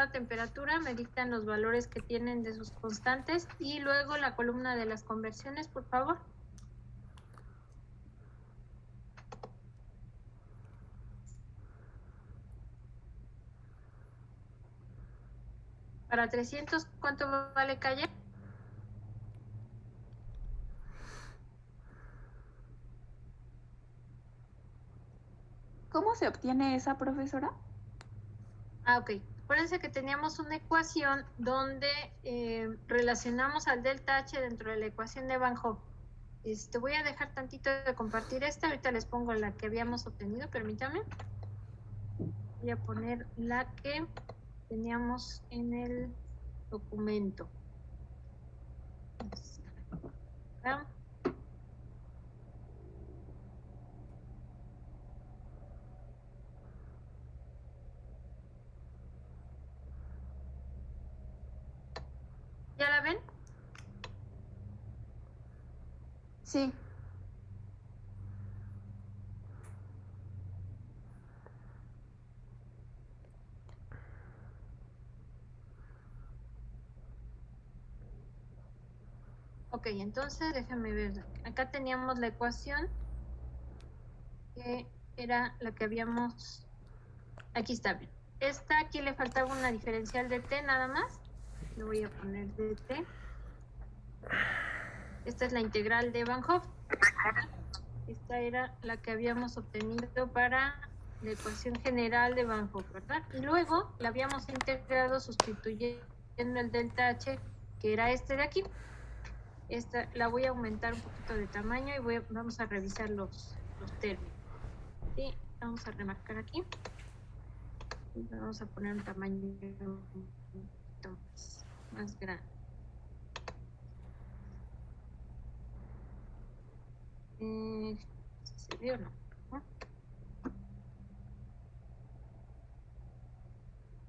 cada temperatura me dictan los valores que tienen de sus constantes y luego la columna de las conversiones, por favor. Para 300, ¿cuánto vale calle? ¿Cómo se obtiene esa, profesora? Ah, ok. Acuérdense que teníamos una ecuación donde relacionamos al delta H dentro de la ecuación de Van Hoff. Voy a dejar tantito de compartir esta. Ahorita les pongo la que habíamos obtenido, permítame. Voy a poner la que teníamos en el documento. Acá. ¿Ya la ven? Sí. Ok, entonces déjenme ver. Acá teníamos la ecuación que era la que habíamos... Aquí está bien. Esta aquí le faltaba una diferencial de t nada más. Le voy a poner de t. Esta es la integral de Van Hoff. Esta era la que habíamos obtenido para la ecuación general de Van Hoff, ¿verdad? Y luego la habíamos integrado sustituyendo el delta H, que era este de aquí. Esta la voy a aumentar un poquito de tamaño y vamos a revisar los términos. ¿Sí? Vamos a remarcar aquí. Y vamos a poner un tamaño un poquito más grande. ¿Se ve o no?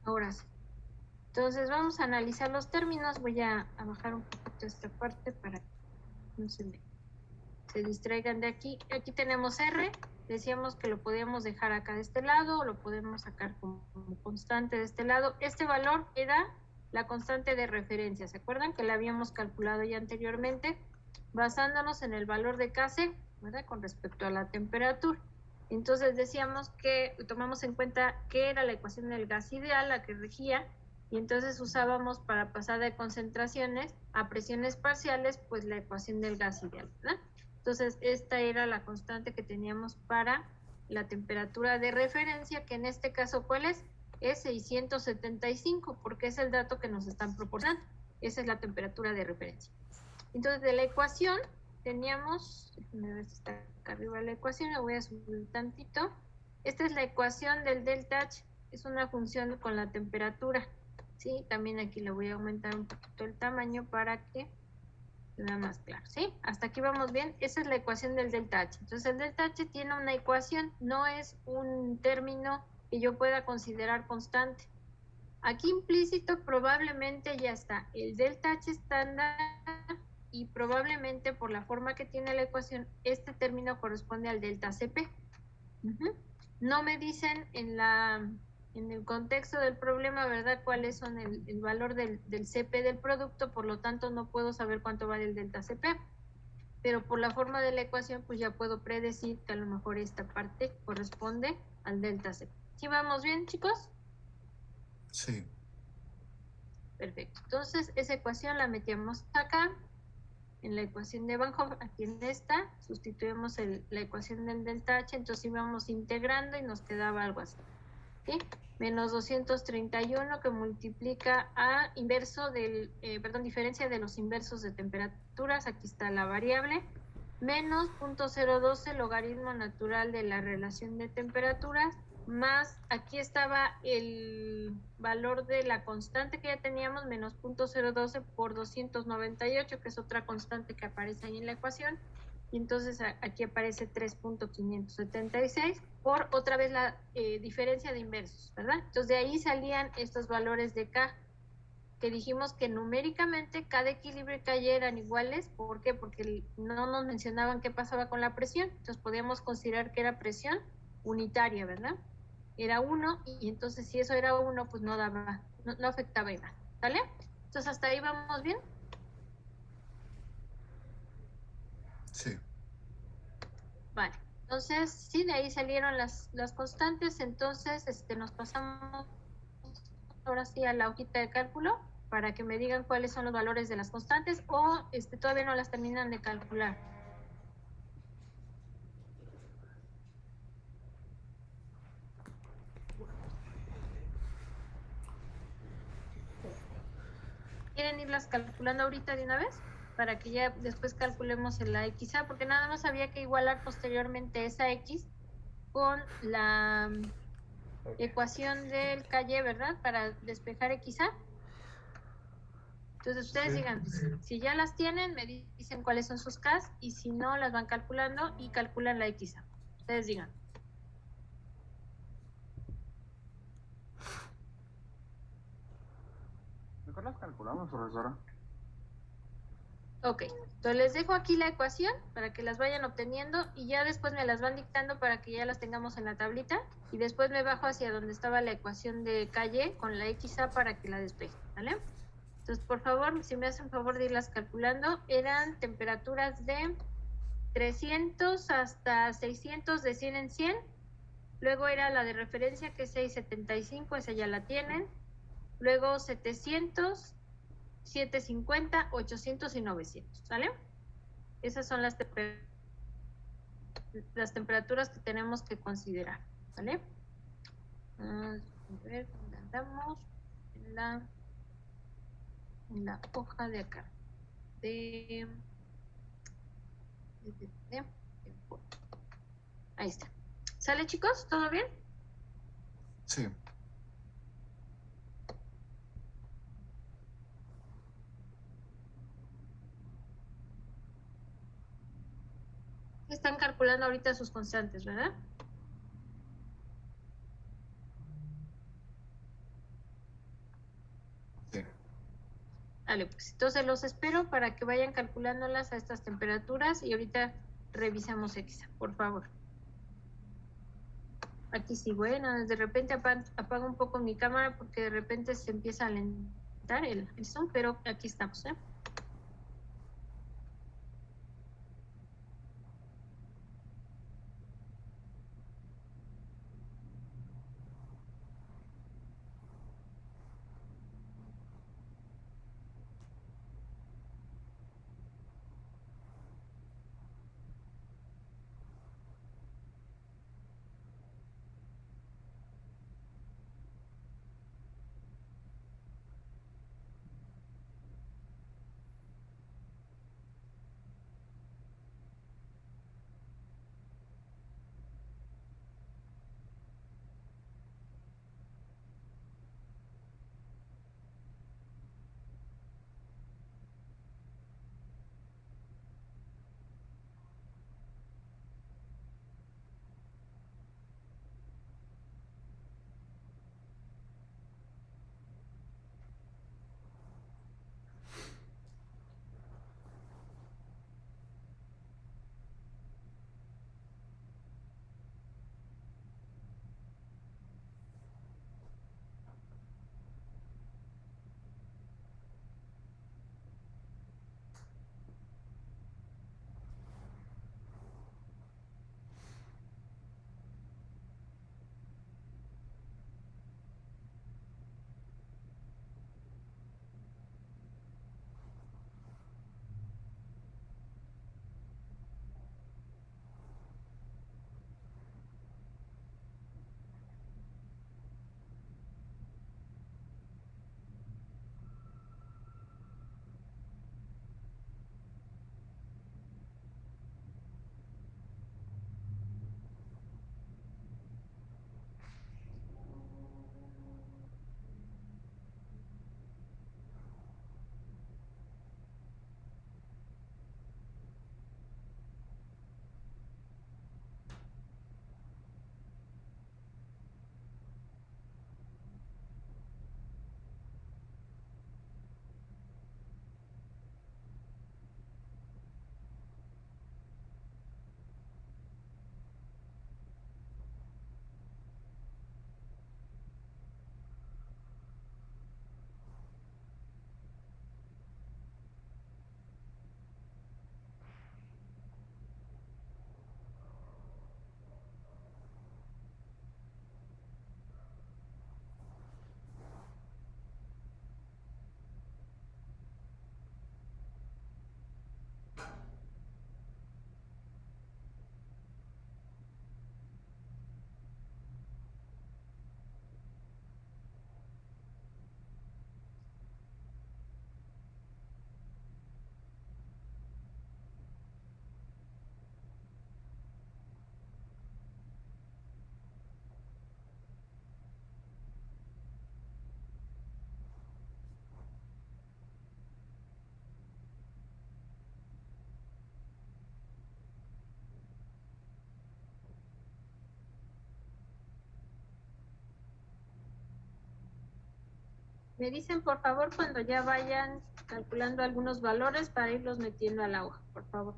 Ahora sí. Entonces vamos a analizar los términos. Voy a bajar un poquito esta parte para que no se distraigan de aquí. Aquí tenemos R. Decíamos que lo podíamos dejar acá de este lado o lo podemos sacar como constante de este lado. Este valor era la constante de referencia. ¿Se acuerdan que la habíamos calculado ya anteriormente? Basándonos en el valor de Kc, ¿verdad? Con respecto a la temperatura. Entonces decíamos que tomamos en cuenta que era la ecuación del gas ideal, la que regía, y entonces usábamos para pasar de concentraciones a presiones parciales, pues la ecuación del gas ideal, ¿verdad? Entonces esta era la constante que teníamos para la temperatura de referencia, que en este caso, ¿cuál es? Es 675, porque es el dato que nos están proporcionando. Esa es la temperatura de referencia. Entonces, de la ecuación teníamos, déjenme ver si está acá arriba la ecuación, la voy a subir tantito. Esta es la ecuación del delta H, es una función con la temperatura, ¿sí? También aquí le voy a aumentar un poquito el tamaño para que se vea más claro, ¿sí? Hasta aquí vamos bien. Esa es la ecuación del delta H. Entonces, el delta H tiene una ecuación, no es un término que yo pueda considerar constante. Aquí implícito probablemente ya está el delta H estándar y probablemente por la forma que tiene la ecuación, este término corresponde al delta Cp. No me dicen en el contexto del problema, ¿verdad? Cuáles son el valor del Cp del producto, por lo tanto no puedo saber cuánto vale el delta Cp. Pero por la forma de la ecuación, pues ya puedo predecir que a lo mejor esta parte corresponde al delta Cp. ¿Sí vamos bien, chicos? Sí. Perfecto. Entonces, esa ecuación la metíamos acá, en la ecuación de Van Hoff, aquí en esta, sustituimos la ecuación del delta H, entonces íbamos integrando y nos quedaba algo así, ¿sí? Menos 231 que multiplica a inverso del, diferencia de los inversos de temperaturas, aquí está la variable, menos 0.012 logaritmo natural de la relación de temperaturas, más aquí estaba el valor de la constante que ya teníamos, menos 0.012 por 298, que es otra constante que aparece ahí en la ecuación, y entonces aquí aparece 3.576 por otra vez la diferencia de inversos, ¿verdad? Entonces de ahí salían estos valores de K, que dijimos que numéricamente cada equilibrio y K eran iguales. ¿Por qué? Porque no nos mencionaban qué pasaba con la presión, entonces podíamos considerar que era presión unitaria, ¿verdad? Era 1, y entonces si eso era 1, pues no daba no afectaba IVA, ¿vale? Entonces hasta ahí vamos bien. Sí. Vale, entonces sí, de ahí salieron las constantes, entonces nos pasamos ahora sí a la hojita de cálculo para que me digan cuáles son los valores de las constantes o todavía no las terminan de calcular. ¿Quieren irlas calculando ahorita de una vez? Para que ya después calculemos la XA, porque nada más había que igualar posteriormente esa X con la ecuación del calle, ¿verdad? Para despejar XA. Entonces ustedes digan, si ya las tienen, me dicen cuáles son sus Ks y si no, las van calculando y calculan la XA. Ustedes digan. Mejor las calculamos, profesora. Ok, entonces les dejo aquí la ecuación para que las vayan obteniendo y ya después me las van dictando para que ya las tengamos en la tablita y después me bajo hacia donde estaba la ecuación de calle con la XA para que la despeje, ¿vale? Entonces, por favor, si me hacen favor de irlas calculando, eran temperaturas de 300 hasta 600 de 100 en 100. Luego era la de referencia que es 675, esa ya la tienen. Luego 700, 750, 800 y 900, ¿sale? Esas son las temperaturas que tenemos que considerar, ¿vale? A ver, ¿dónde andamos? En la hoja de acá. Ahí está. ¿Sale, chicos? ¿Todo bien? Sí. Están calculando ahorita sus constantes, ¿verdad? Sí. Vale, pues entonces los espero para que vayan calculándolas a estas temperaturas y ahorita revisamos X, por favor. Aquí sí, bueno, de repente apago un poco mi cámara porque de repente se empieza a alentar el Zoom, pero aquí estamos, ¿eh? Me dicen, por favor, cuando ya vayan calculando algunos valores para irlos metiendo a la hoja, por favor.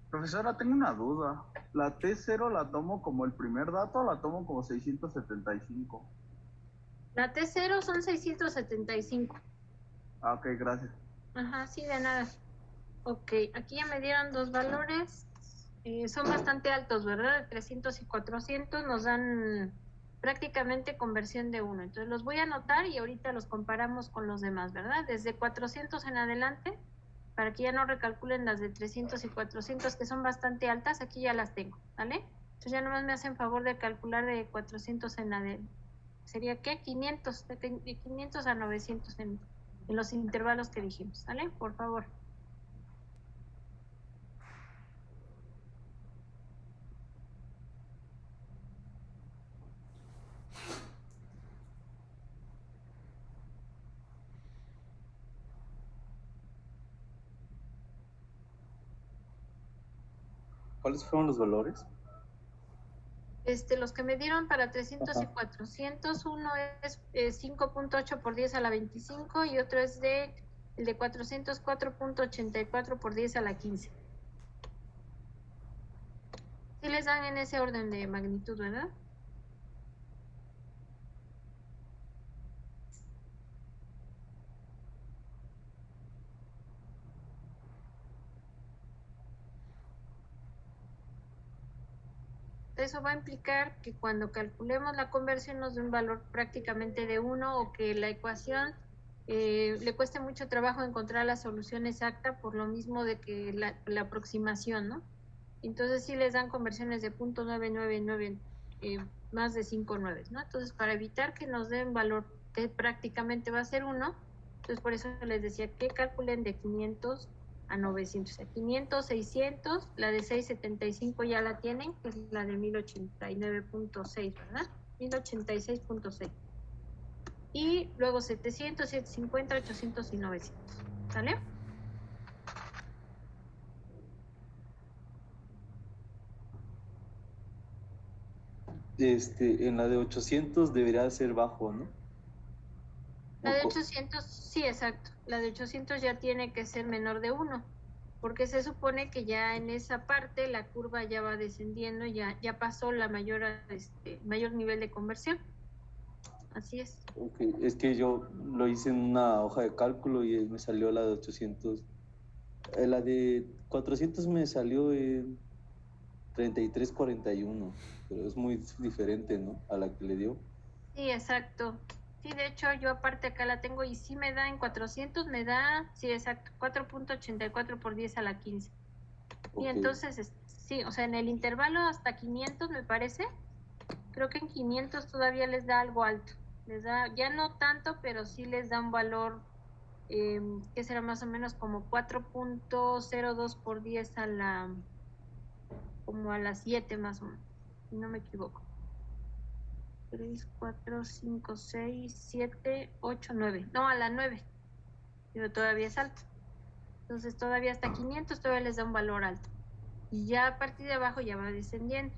Profesora, tengo una duda. ¿La T0 la tomo como el primer dato o la tomo como 675? La T0 son 675. Ah, ok, gracias. Ajá, sí, de nada. Ok, aquí ya me dieron dos valores. Son bastante altos, ¿verdad? De 300 y 400 nos dan prácticamente conversión de uno. Entonces los voy a anotar y ahorita los comparamos con los demás, ¿verdad? Desde 400 en adelante, para que ya no recalculen las de 300 y 400 que son bastante altas, aquí ya las tengo, ¿vale? Entonces ya nomás me hacen favor de calcular de 400 en adelante. ¿Sería qué? 500, de 500 a 900 en los intervalos que dijimos, ¿vale? Por favor. ¿Cuáles fueron los valores? Los que me dieron para 300 y Ajá. 400, uno es 5.8 por 10 a la 25 y otro es el de 400, 4.84 por 10 a la 15. Sí les dan en ese orden de magnitud, ¿verdad? Eso va a implicar que cuando calculemos la conversión nos dé un valor prácticamente de 1 o que la ecuación le cueste mucho trabajo encontrar la solución exacta por lo mismo de que la aproximación, ¿no? Entonces sí les dan conversiones de 0.999, más de 5 nueves, ¿no? Entonces para evitar que nos den valor que prácticamente va a ser 1, entonces por eso les decía que calculen de 500 a 900, o sea, 500, 600, la de 675 ya la tienen, que es la de 1089.6, ¿verdad? 1086.6. Y luego 700, 750, 800 y 900, ¿sale? En la de 800 debería ser bajo, ¿no? La de 800, sí, exacto. La de 800 ya tiene que ser menor de 1, porque se supone que ya en esa parte la curva ya va descendiendo, ya pasó la mayor nivel de conversión. Así es. Okay. Es que yo lo hice en una hoja de cálculo y me salió la de 800. La de 400 me salió en 33.41, pero es muy diferente, ¿no? A la que le dio. Sí, exacto. Sí, de hecho yo aparte acá la tengo y sí me da en 400, me da, sí, exacto, 4.84 por 10 a la 15. Y Okay. entonces, sí, o sea, en el intervalo hasta 500 me parece, creo que en 500 todavía les da algo alto. Les da, ya no tanto, pero sí les da un valor que será más o menos como 4.02 por 10 a la, como a las 7 más o menos, si no me equivoco. 3, 4, 5, 6, 7, 8, 9. No, a la 9. Pero todavía es alto. Entonces todavía hasta 500 todavía les da un valor alto. Y ya a partir de abajo ya va descendiendo.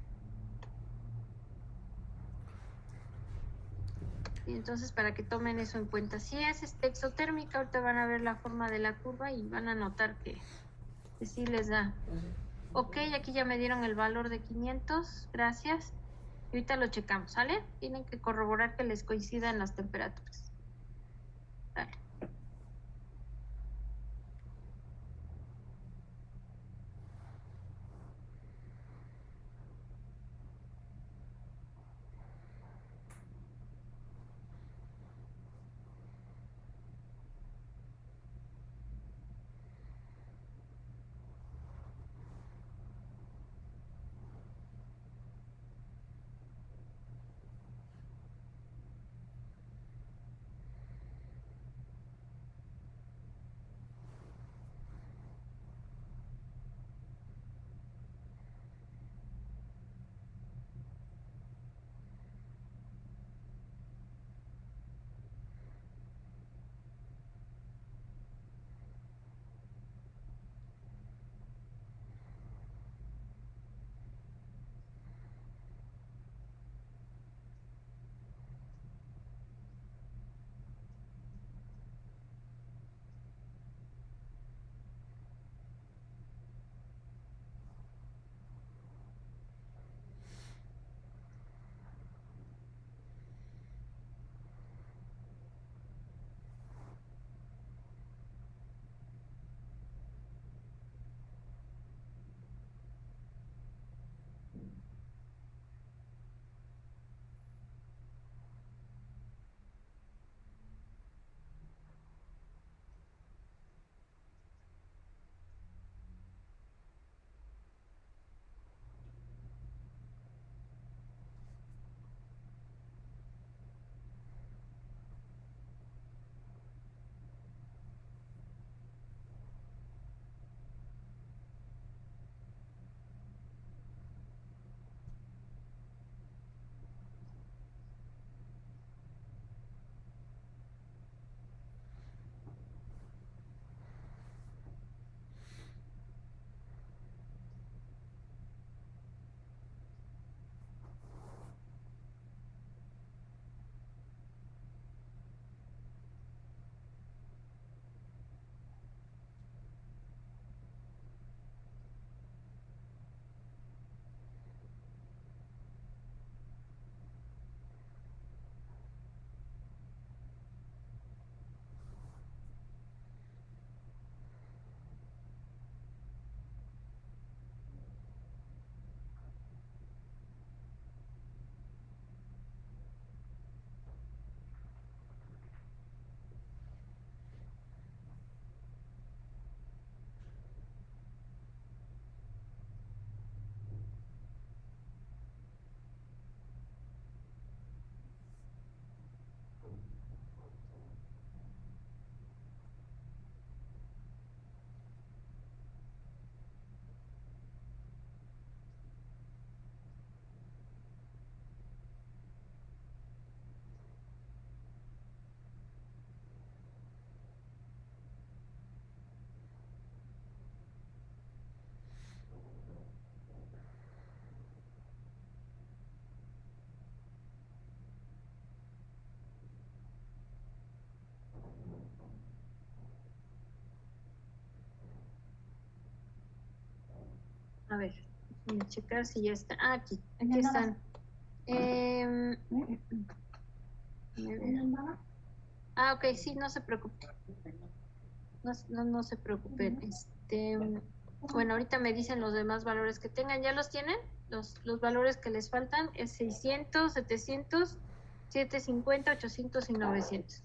Y entonces para que tomen eso en cuenta. Si es exotérmica, ahorita van a ver la forma de la curva y van a notar que sí les da. Ok, aquí ya me dieron el valor de 500, gracias. Y ahorita lo checamos, ¿sale? Tienen que corroborar que les coincidan las temperaturas. Dale. A ver, voy a checar si ya está. Ah, aquí están. Ok, sí, no se preocupe. No se preocupen. Bueno, ahorita me dicen los demás valores que tengan. ¿Ya los tienen? Los valores que les faltan es 600, 700, 750, 800 y 900.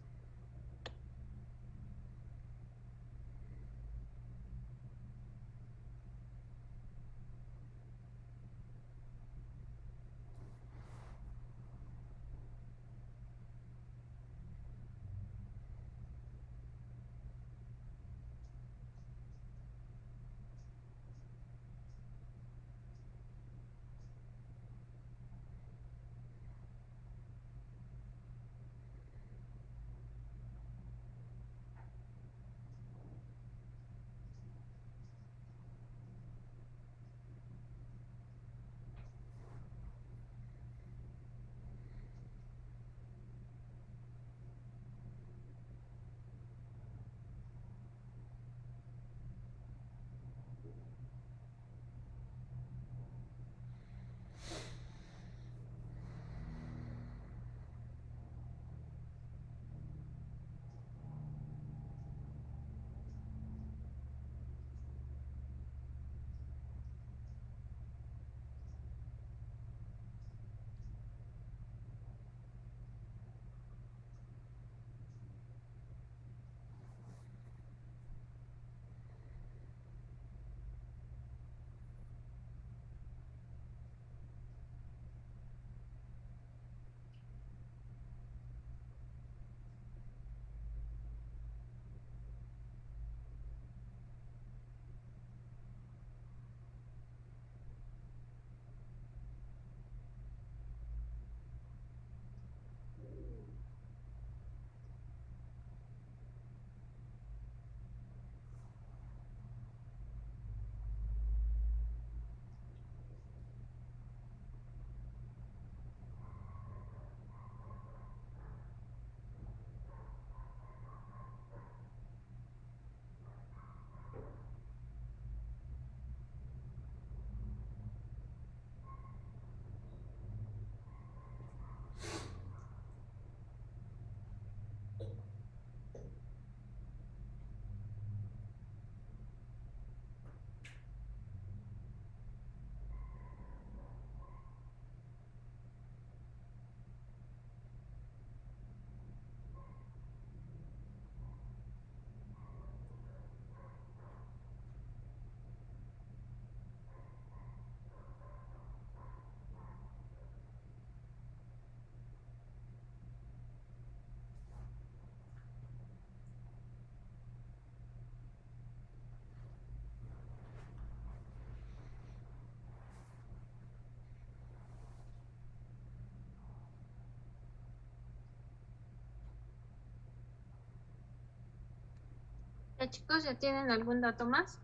chicos, ¿ya tienen algún dato más?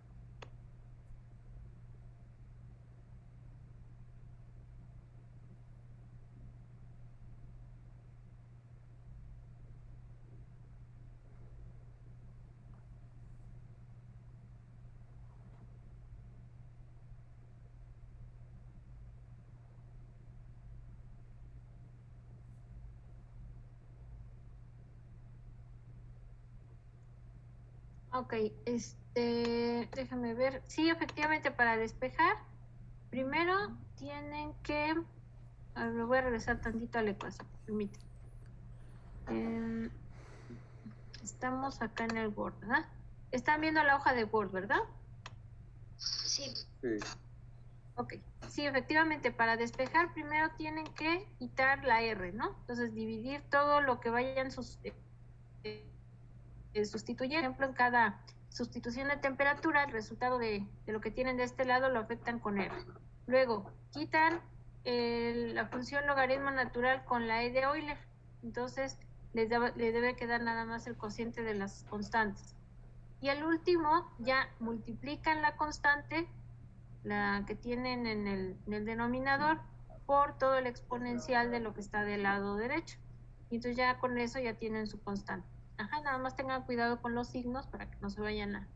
Ok, déjame ver. Sí, efectivamente, para despejar, primero tienen que... A ver, me voy a regresar tantito a la ecuación, permíteme. Estamos acá en el Word, ¿verdad? Están viendo la hoja de Word, ¿verdad? Sí. Sí. Ok, sí, efectivamente, para despejar primero tienen que quitar la R, ¿no? Entonces, dividir todo lo que vayan sustituyendo. Por ejemplo, en cada sustitución de temperatura, el resultado de lo que tienen de este lado lo afectan con R. Luego, quitan la función logaritmo natural con la E de Euler. Entonces, le debe quedar nada más el cociente de las constantes. Y al último, ya multiplican la constante, la que tienen en el denominador, por todo el exponencial de lo que está del lado derecho. Y entonces ya con eso ya tienen su constante. Ajá, nada más tengan cuidado con los signos para que no se vayan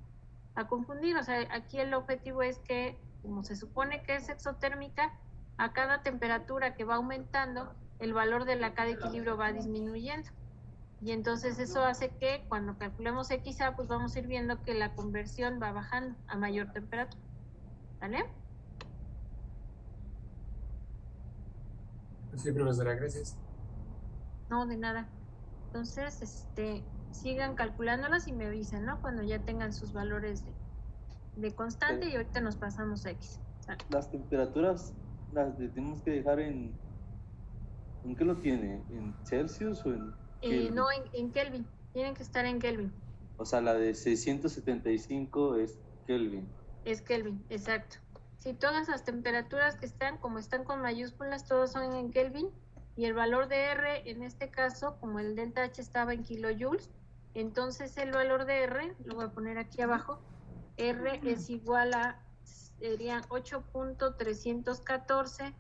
a confundir. O sea, aquí el objetivo es que, como se supone que es exotérmica, a cada temperatura que va aumentando, el valor de la K de equilibrio va disminuyendo. Y entonces eso hace que cuando calculemos XA, pues vamos a ir viendo que la conversión va bajando a mayor temperatura. ¿Vale? Sí, profesora, gracias. No, de nada. Entonces, sigan calculándolas y me avisan, ¿no? Cuando ya tengan sus valores de constante y ahorita nos pasamos a X. ¿Sale? Las temperaturas las tenemos que dejar en... ¿En qué lo tiene? ¿En Celsius o en Kelvin? No, en Kelvin. Tienen que estar en Kelvin. O sea, la de 675 es Kelvin. Es Kelvin, exacto. Si todas las temperaturas que están, como están con mayúsculas, todas son en Kelvin, y el valor de R, en este caso, como el delta H estaba en kilojoules, entonces el valor de R, lo voy a poner aquí abajo, R es igual a, serían 8.314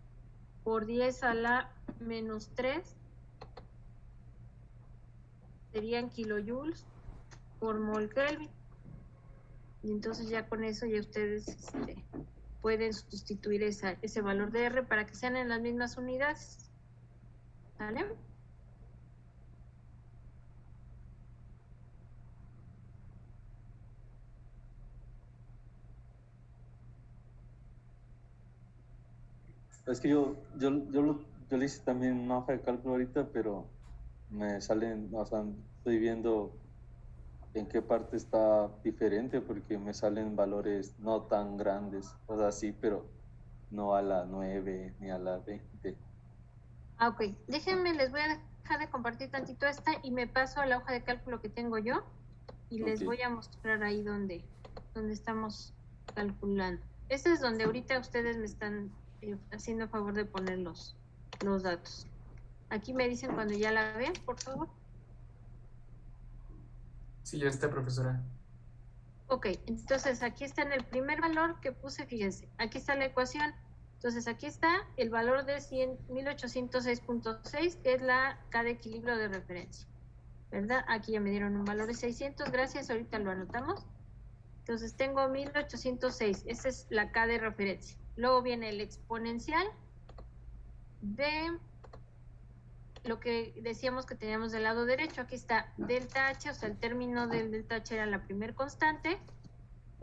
por 10 a la menos 3, serían kilojoules por mol Kelvin. Y entonces ya con eso ya ustedes pueden sustituir ese valor de R para que sean en las mismas unidades. ¿Vale? Es que yo le hice también una hoja de cálculo ahorita, pero me salen, o sea, estoy viendo en qué parte está diferente porque me salen valores no tan grandes, o sea, sí, pero no a la 9 ni a la 20. Ah, ok. Déjenme, les voy a dejar de compartir tantito esta y me paso a la hoja de cálculo que tengo yo y les Ok. voy a mostrar ahí donde estamos calculando. Este es donde ahorita ustedes me están haciendo favor de poner los datos. Aquí me dicen cuando ya la ven, por favor. Sí, ya está, profesora. Ok, entonces aquí está en el primer valor que puse, fíjense, aquí está la ecuación. Entonces aquí está el valor de 1806.6, que es la K de equilibrio de referencia, ¿verdad? Aquí ya me dieron un valor de 600, gracias, ahorita lo anotamos. Entonces tengo 1806, esa es la K de referencia. Luego viene el exponencial de lo que decíamos que teníamos del lado derecho. Aquí está delta H, o sea, el término del delta H era la primer constante,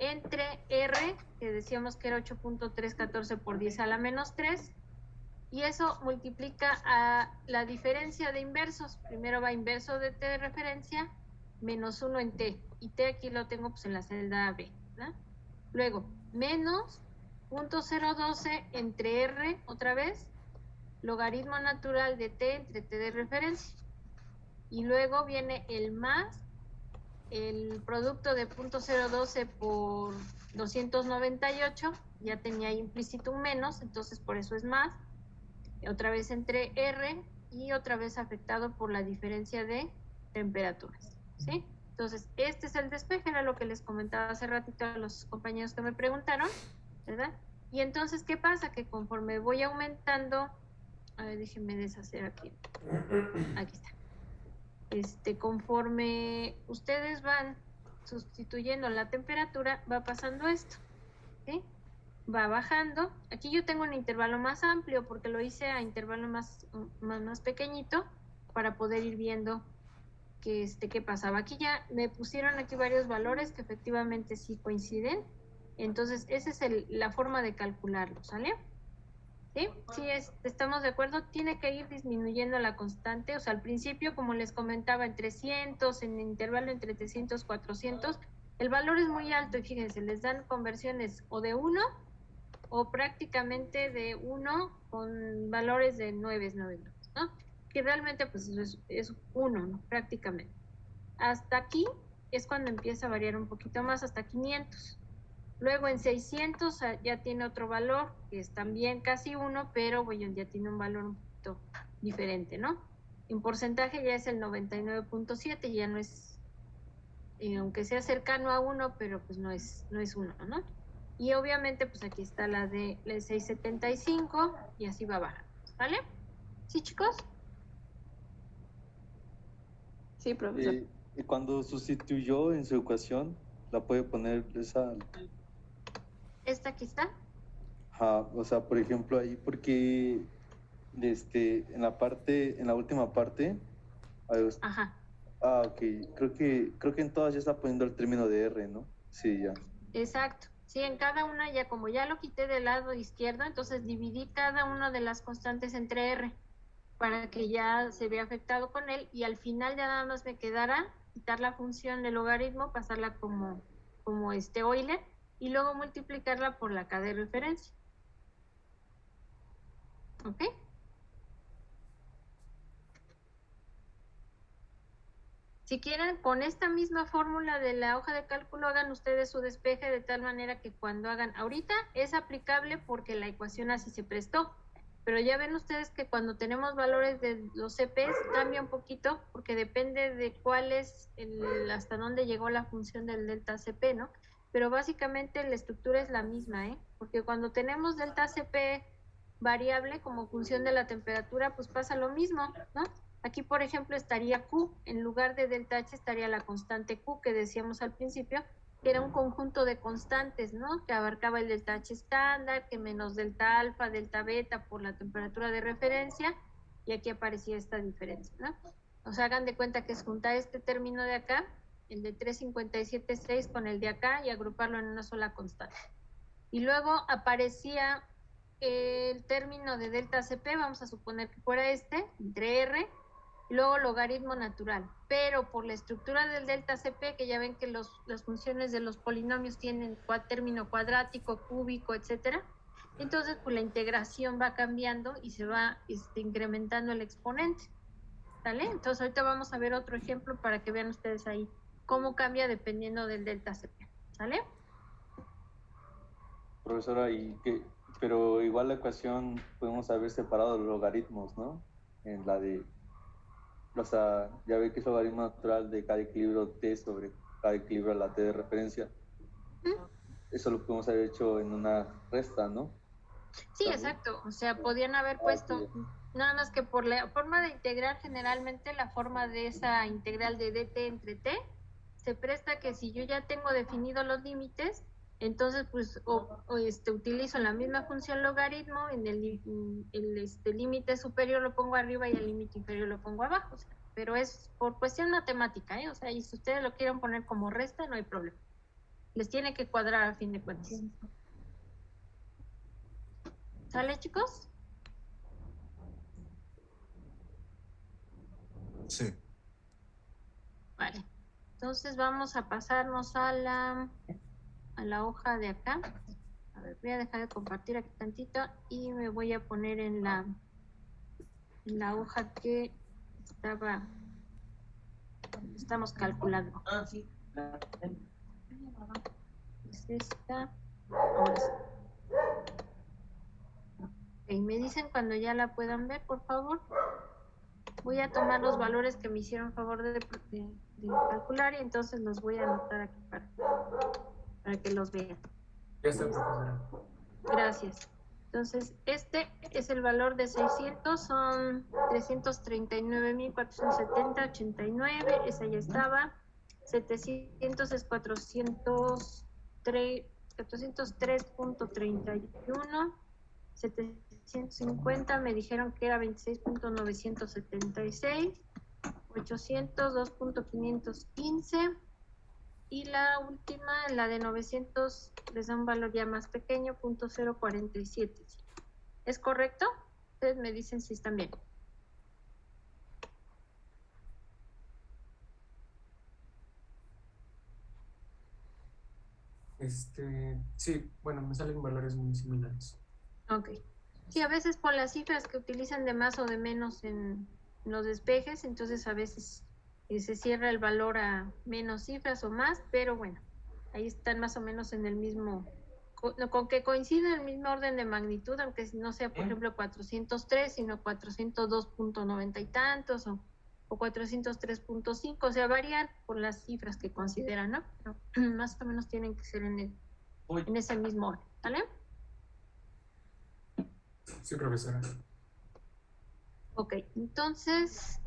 entre R, que decíamos que era 8.314 por 10 a la menos 3, y eso multiplica a la diferencia de inversos. Primero va inverso de T de referencia, menos 1 en T, y T aquí lo tengo pues en la celda B, ¿verdad? Luego, menos 0.012 entre R, otra vez, logaritmo natural de T entre T de referencia. Y luego viene el más, el producto de 0.012 por 298, ya tenía ahí implícito un menos, entonces por eso es más. Otra vez entre R y otra vez afectado por la diferencia de temperaturas, ¿sí? Entonces, este es el despeje, era lo que les comentaba hace ratito a los compañeros que me preguntaron, ¿verdad? Y entonces, ¿qué pasa? Que conforme voy aumentando, a ver, déjenme deshacer aquí. Aquí está. Conforme ustedes van sustituyendo la temperatura, va pasando esto, ¿sí? Va bajando. Aquí yo tengo un intervalo más amplio porque lo hice a intervalo más pequeño para poder ir viendo qué pasaba. Aquí ya me pusieron aquí varios valores que efectivamente sí coinciden. Entonces, esa es la forma de calcularlo, ¿sale? ¿Sí? Sí, estamos de acuerdo. Tiene que ir disminuyendo la constante. O sea, al principio, como les comentaba, en 300, en intervalo entre 300, 400, el valor es muy alto y fíjense, les dan conversiones o de 1 o prácticamente de 1 con valores de 9, ¿no? Que realmente pues es 1, ¿no? Prácticamente. Hasta aquí es cuando empieza a variar un poquito más, hasta 500. Luego en 600 ya tiene otro valor, que es también casi 1, pero bueno, ya tiene un valor un poquito diferente, ¿no? En porcentaje ya es el 99.7, ya no es, aunque sea cercano a 1, pero pues no es 1, ¿no? Y obviamente pues aquí está la de 675 y así va bajando, ¿vale? ¿Sí, chicos? Sí, profesor. Y cuando sustituyó en su ecuación, la puede poner esa... Esta aquí está. Ajá, o sea, por ejemplo, ahí porque en la última parte, Ajá. ok, creo que en todas ya está poniendo el término de R, ¿no? Sí, ya. Exacto. Sí, en cada una ya como ya lo quité del lado izquierdo, entonces dividí cada una de las constantes entre R para que ya se vea afectado con él y al final ya nada más me quedara quitar la función del logaritmo, pasarla como Euler y luego multiplicarla por la k de referencia. ¿Ok? Si quieren, con esta misma fórmula de la hoja de cálculo, hagan ustedes su despeje de tal manera que cuando hagan, ahorita es aplicable porque la ecuación así se prestó, pero ya ven ustedes que cuando tenemos valores de los CPs cambia un poquito porque depende de cuál es hasta dónde llegó la función del delta CP, ¿no? Pero básicamente la estructura es la misma, ¿eh? Porque cuando tenemos delta CP variable como función de la temperatura, pues pasa lo mismo, ¿no? Aquí, por ejemplo, estaría Q, en lugar de delta H estaría la constante Q que decíamos al principio, que era un conjunto de constantes, ¿no? Que abarcaba el delta H estándar, que menos delta alfa, delta beta por la temperatura de referencia, y aquí aparecía esta diferencia, ¿no? O sea, hagan de cuenta que es juntar este término de acá, el de 357.6 con el de acá, y agruparlo en una sola constante. Y luego aparecía el término de delta CP, vamos a suponer que fuera entre R, y luego logaritmo natural, pero por la estructura del delta CP, que ya ven que las funciones de los polinomios tienen término cuadrático, cúbico, etcétera, entonces pues la integración va cambiando y se va incrementando el exponente, ¿sale? Entonces ahorita vamos a ver otro ejemplo para que vean ustedes ahí cómo cambia dependiendo del delta CP, ¿sale? Profesora, pero igual la ecuación podemos haber separado los logaritmos, ¿no? En la de, o sea, ya ve que es logaritmo natural de cada equilibrio t sobre cada equilibrio la t de referencia. Eso lo podemos haber hecho en una resta, ¿no? Sí, ¿También? exacto. O sea, podían haber puesto, Sí. nada más que por la forma de integrar, generalmente la forma de esa integral de dt entre t se presta que si yo ya tengo definidos los límites, entonces pues utilizo la misma función logaritmo, en el límite superior lo pongo arriba y el límite inferior lo pongo abajo. O sea, pero es por cuestión matemática, ¿eh? O sea, y si ustedes lo quieren poner como resta, no hay problema. Les tiene que cuadrar a fin de cuentas. ¿Sale, chicos? Sí. Vale. Entonces vamos a pasarnos a la hoja de acá. A ver, voy a dejar de compartir aquí tantito y me voy a poner en la hoja que estamos calculando. Es esta. Ahora sí. Ok, me dicen cuando ya la puedan ver, por favor. voy a tomar los valores que me hicieron favor de calcular y entonces los voy a anotar aquí para que los vean. Ya está, profesora. Gracias. Entonces, este es el valor de 600, son 339.470.89, esa ya estaba. 700 es 403.31. 750 me dijeron que era 26.976. 800, 2.515. Y la última, la de 900, les da un valor ya más pequeño, 0.047. ¿Es correcto? Ustedes me dicen si están bien. Sí, bueno, me salen valores muy similares. Ok. Sí, a veces por las cifras que utilizan de más o de menos en los despejes, entonces a veces se cierra el valor a menos cifras o más, pero bueno, ahí están más o menos en el mismo, con que coincida el mismo orden de magnitud, aunque no sea, por ejemplo, 403, sino 402.90 y tantos, o 403.5, o sea, varían por las cifras que consideran, ¿no? Pero más o menos tienen que ser en ese mismo orden, ¿vale? Sí, profesora. Ok, entonces,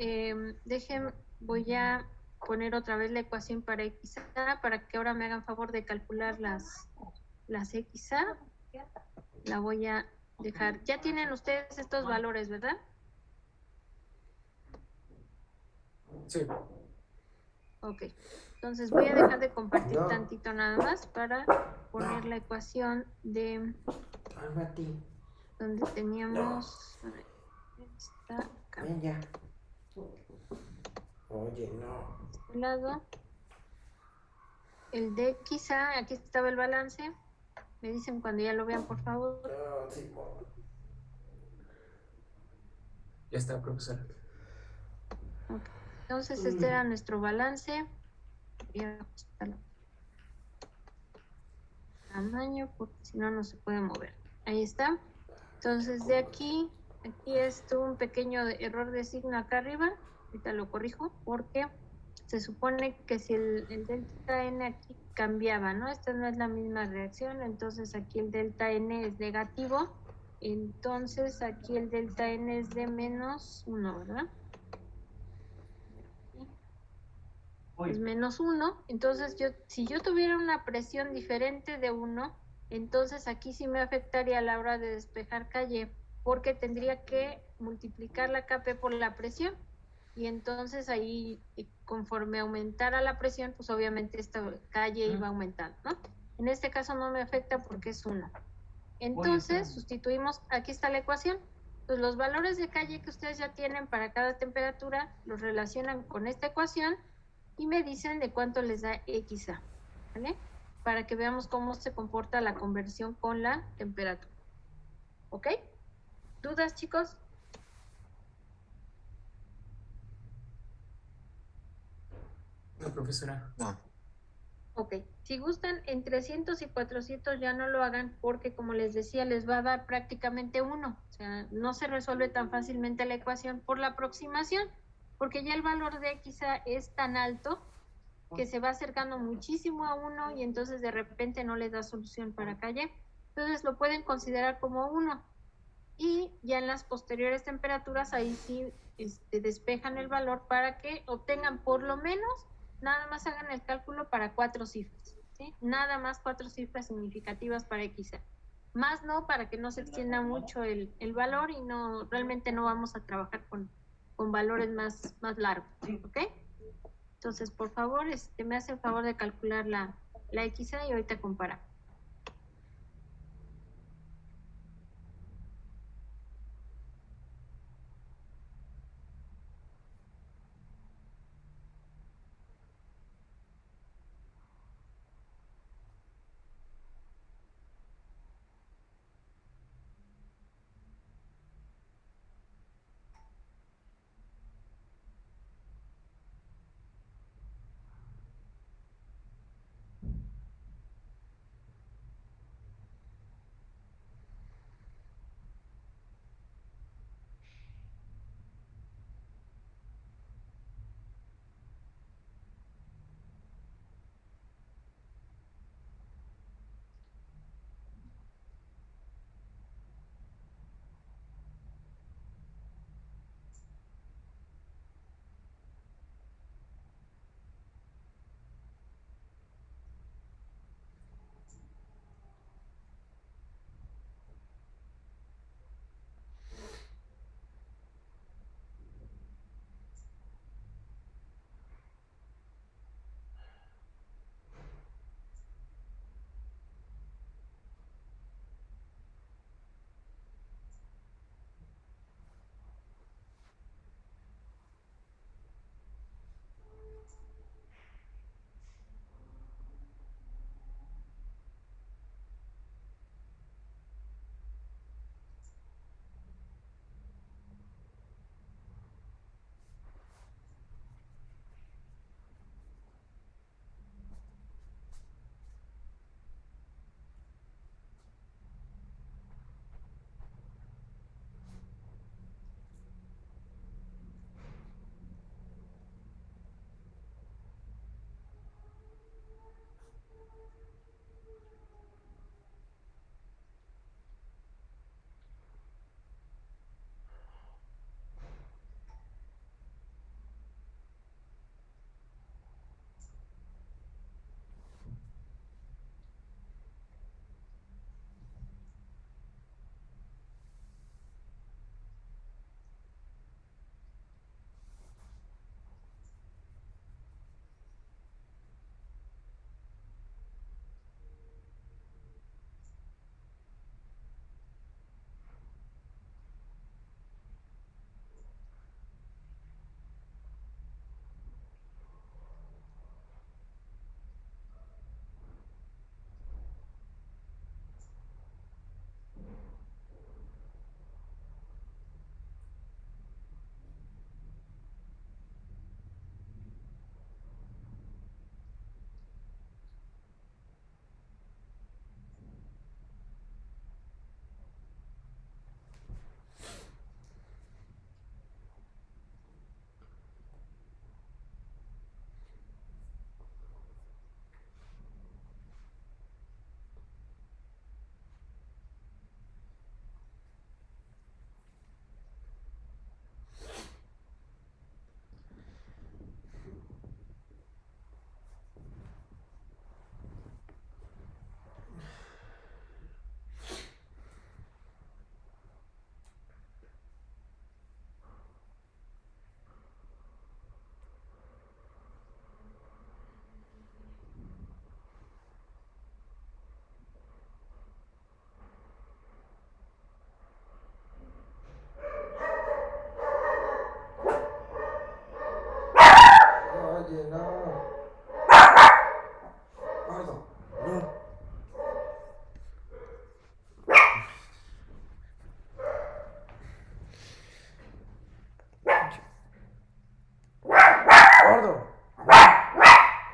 voy a poner otra vez la ecuación para XA, para que ahora me hagan favor de calcular las XA. La voy a dejar. Ya tienen ustedes estos valores, ¿verdad? Sí. Ok, entonces voy a dejar de compartir tantito nada más para poner la ecuación de donde teníamos esta acá. Ven ya. Oye, no. De este lado. El de XA, aquí estaba el balance. Me dicen cuando ya lo vean, por favor. No, sí, por... Ya está, profesora. Ok, entonces este era nuestro balance. Voy a ajustarlo. Tamaño, porque si no, no se puede mover. Ahí está. Entonces de aquí estuvo un pequeño error de signo acá arriba. Ahorita lo corrijo porque se supone que si el delta n aquí cambiaba, ¿no? Esta no es la misma reacción, entonces aquí el delta n es negativo, entonces aquí el delta n es de menos 1, ¿verdad? Es menos 1, entonces si yo tuviera una presión diferente de 1, entonces aquí sí me afectaría a la hora de despejar calle, porque tendría que multiplicar la Kp por la presión, y entonces ahí conforme aumentara la presión, pues obviamente esta calle iba aumentando, ¿no? En este caso no me afecta porque es 1. Entonces sustituimos, aquí está la ecuación. Pues los valores de calle que ustedes ya tienen para cada temperatura los relacionan con esta ecuación y me dicen de cuánto les da XA, ¿vale? Para que veamos cómo se comporta la conversión con la temperatura. ¿Ok? ¿Dudas, chicos? No, profesora. No. Ok, si gustan, en 300 y 400 ya no lo hagan porque, como les decía, les va a dar prácticamente 1. O sea, no se resuelve tan fácilmente la ecuación por la aproximación, porque ya el valor de XA es tan alto que se va acercando muchísimo a 1 y entonces de repente no les da solución para calle. Entonces lo pueden considerar como 1. Y ya en las posteriores temperaturas ahí sí despejan el valor para que obtengan por lo menos, nada más hagan el cálculo para 4 cifras, ¿sí? Nada más 4 cifras significativas para XA. Más no, para que no se extienda mucho el valor y no, realmente no vamos a trabajar con valores más largos, ¿ok? Entonces, por favor, me hace el favor de calcular la XA y ahorita comparamos.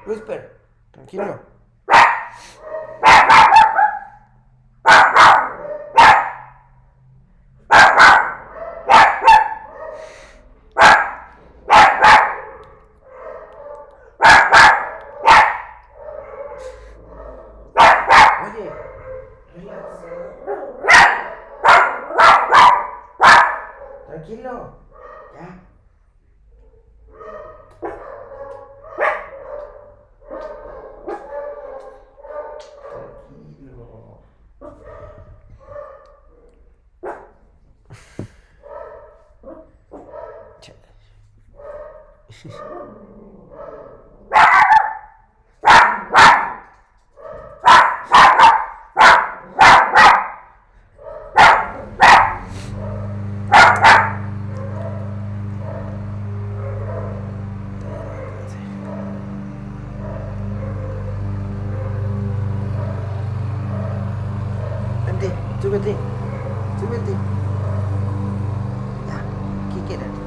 Whisper, tranquilo. Oye, relax. Tranquilo. Ya. Tranquilo. Vente, súbete. Súbete. Ya, aquí quédate.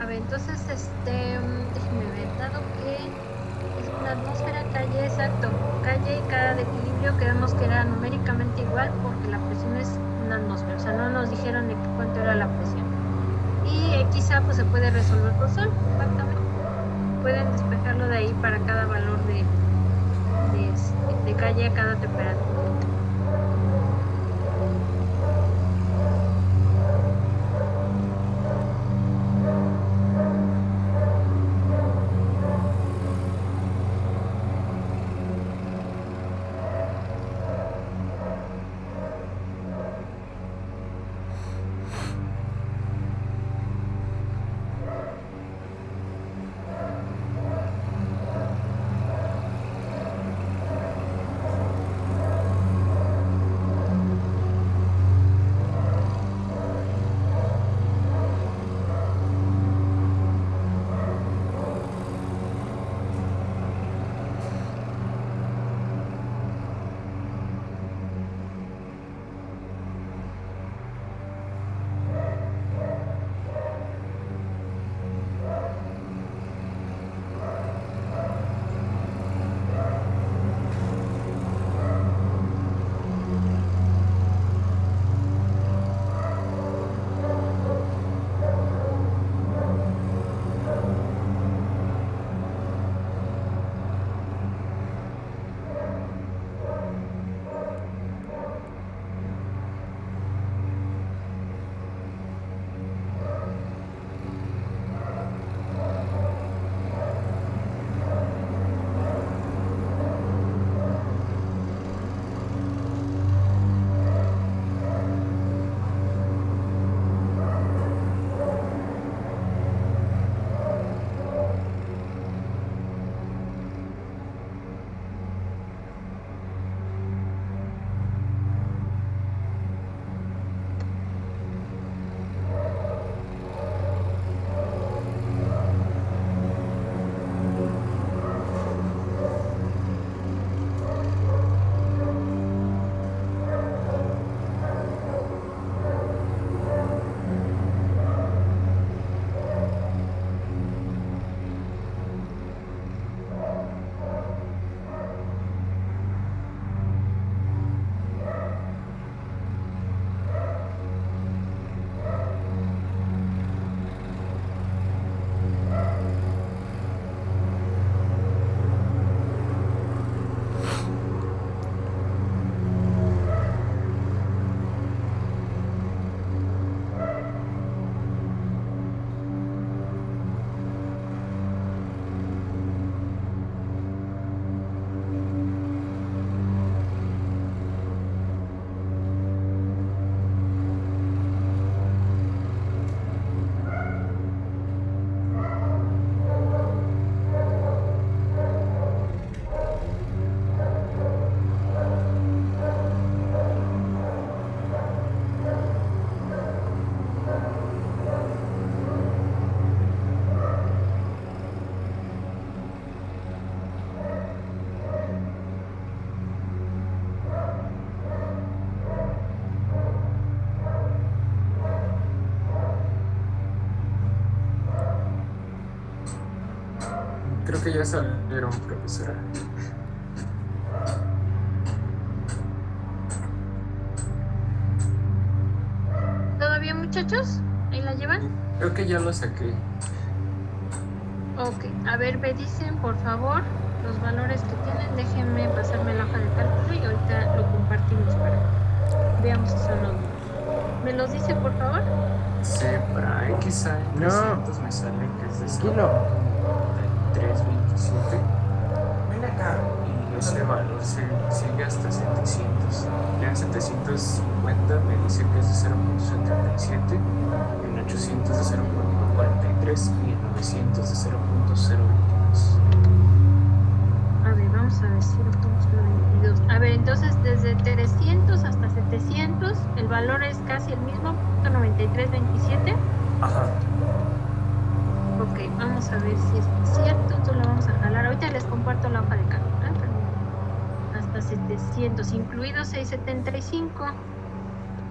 A ver, entonces, déjenme ver, dado que es una atmósfera calle, exacto, calle y cara de equilibrio, creemos que era numéricamente igual porque la presión es una atmósfera, o sea, no nos dijeron de cuánto era la presión. Y XA pues se puede resolver por sol, exactamente. Pueden despejarlo de ahí para cada valor de calle a cada temperatura. Creo que ya salieron, profesora. ¿Todo bien, muchachos? ¿Ahí la llevan? Creo que ya lo saqué. Ok, a ver, me dicen por favor los valores que tienen. Déjenme pasarme la hoja de cálculo y ahorita lo compartimos para que veamos si son los mismos. ¿Me los dice por favor? Sí, para XA en No. 300 me sale que es de Tranquilo. 0.9327 Ven acá. y ese valor sigue hasta 700. Ya en 750 me dice que es de 0.77, en 800 de 0.43 y en 900 de 0.022. A ver, vamos a ver, 0.92. A ver, entonces desde 300 hasta 700 el valor es casi el mismo, 0.9327. Ajá. Ok, vamos a ver si es cierto. Entonces lo vamos a jalar. Ahorita les comparto la hoja de cálculo. Hasta 700, incluido 675.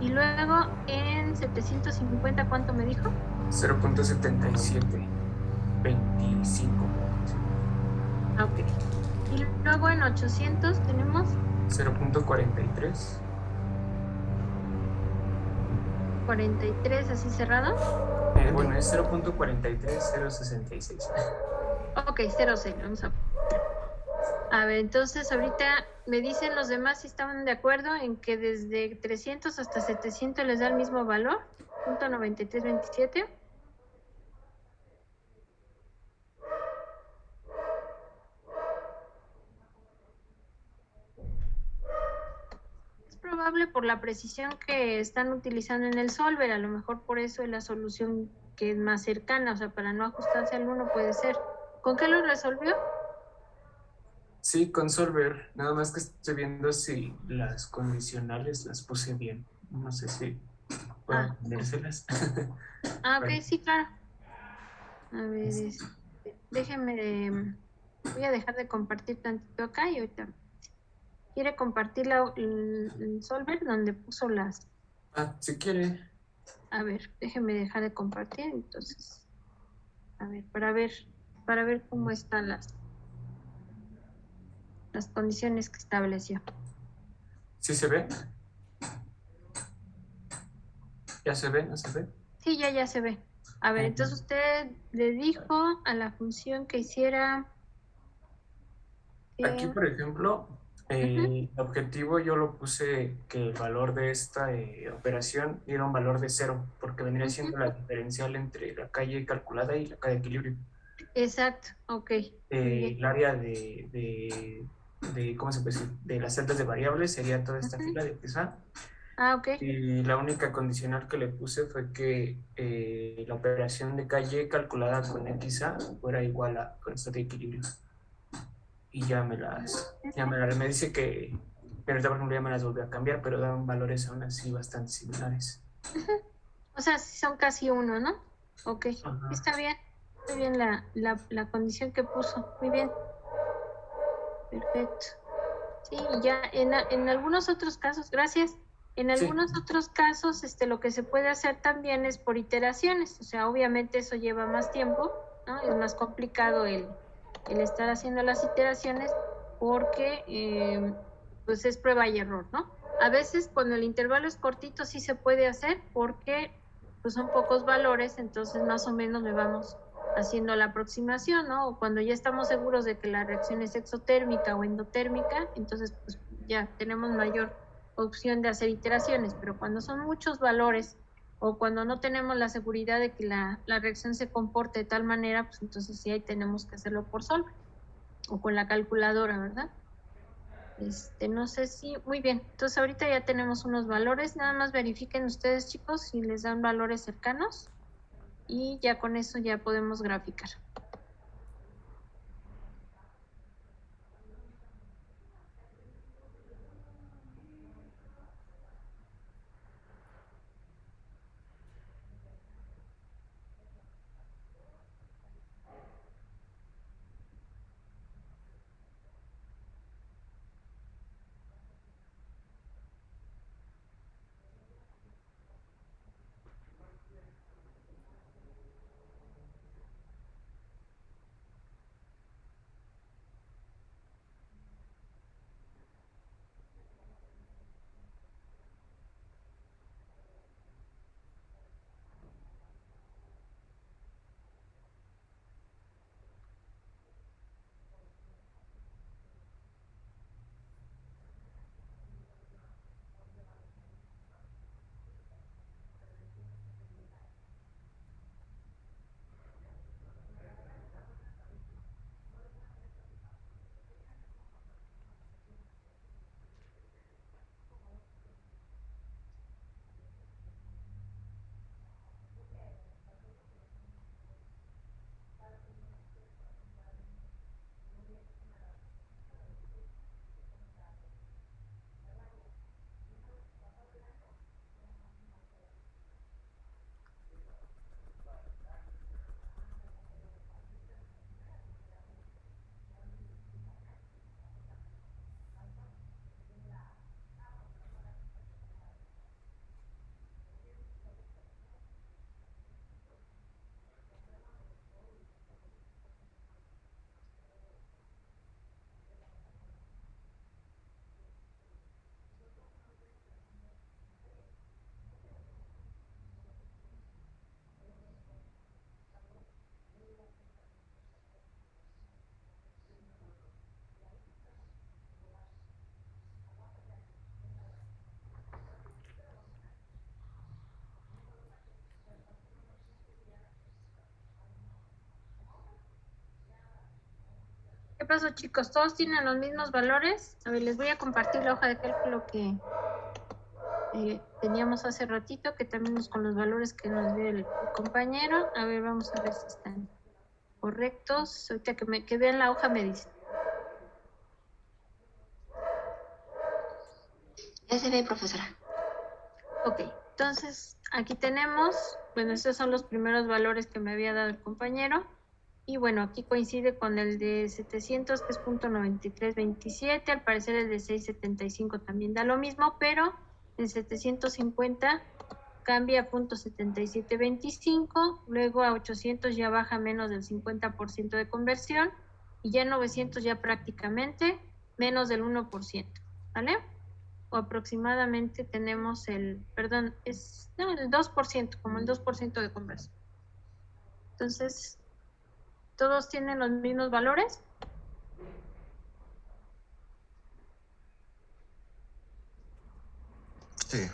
Y luego en 750, ¿cuánto me dijo? 0.7725. Ah, ok. Y luego en 800 tenemos 0.43. 43 así cerrado. Bueno, es 0.43066. Ok, 06, vamos a ver, entonces ahorita me dicen los demás si estaban de acuerdo en que desde 300 hasta 700 les da el mismo valor, .9327. Es probable por la precisión que están utilizando en el solver, a lo mejor por eso es la solución que es más cercana, o sea, para no ajustarse al uno puede ser. ¿Con qué lo resolvió? Sí, con Solver. Nada más que estoy viendo si las condicionales las puse bien. No sé si puedo ponérselas. Ok, sí, claro. A ver, déjenme, voy a dejar de compartir tantito acá y ahorita quiere compartir el solver donde puso las. Si quiere. A ver, déjenme dejar de compartir, entonces. A ver, para ver cómo están las condiciones que estableció. ¿Sí se ve? ¿Ya se ve? ¿No se ve? Sí, ya se ve. A ver, entonces usted le dijo a la función que hiciera. Aquí, por ejemplo, el objetivo yo lo puse que el valor de esta operación diera un valor de 0, porque vendría siendo la diferencial entre la calle calculada y la calle de equilibrio. Exacto, ok. Muy bien. El área ¿cómo se puede decir? De las celdas de variables sería toda esta fila de quizá. Ok. Y la única condicional que le puse fue que la operación de calle calculada con XA fuera igual a constante de equilibrio. Y me dice que, pero ahorita por ejemplo ya me las volvió a cambiar, pero dan valores aún así bastante similares. O sea, sí son casi uno, ¿no? Ok. Ajá. Está bien la condición que puso. Muy bien. Perfecto. Sí, ya en algunos otros casos, gracias. En Sí. algunos otros casos, lo que se puede hacer también es por iteraciones. O sea, obviamente eso lleva más tiempo, ¿no? Es más complicado el estar haciendo las iteraciones porque, pues es prueba y error, ¿no? A veces cuando el intervalo es cortito sí se puede hacer porque pues son pocos valores, entonces más o menos le vamos haciendo la aproximación, ¿no? O cuando ya estamos seguros de que la reacción es exotérmica o endotérmica, entonces pues ya tenemos mayor opción de hacer iteraciones, pero cuando son muchos valores o cuando no tenemos la seguridad de que la reacción se comporte de tal manera, pues entonces sí ahí tenemos que hacerlo por solver o con la calculadora, ¿verdad? No sé si, muy bien, entonces ahorita ya tenemos unos valores, nada más verifiquen ustedes chicos si les dan valores cercanos y ya con eso ya podemos graficar. pasó, chicos? ¿Todos tienen los mismos valores? A ver, les voy a compartir la hoja de cálculo que teníamos hace ratito, que también es con los valores que nos dio el compañero. A ver, vamos a ver si están correctos. Ahorita que vean la hoja me dicen. Ya se ve, profesora. Ok, entonces aquí tenemos, bueno, estos son los primeros valores que me había dado el compañero. Y bueno, aquí coincide con el de 700, que es .9327. Al parecer el de 675 también da lo mismo, pero en 750 cambia a .7725. Luego a 800 ya baja menos del 50% de conversión. Y ya en 900 ya prácticamente menos del 1%, ¿vale? O aproximadamente tenemos el 2%, como el 2% de conversión. Entonces, ¿todos tienen los mismos valores? Sí.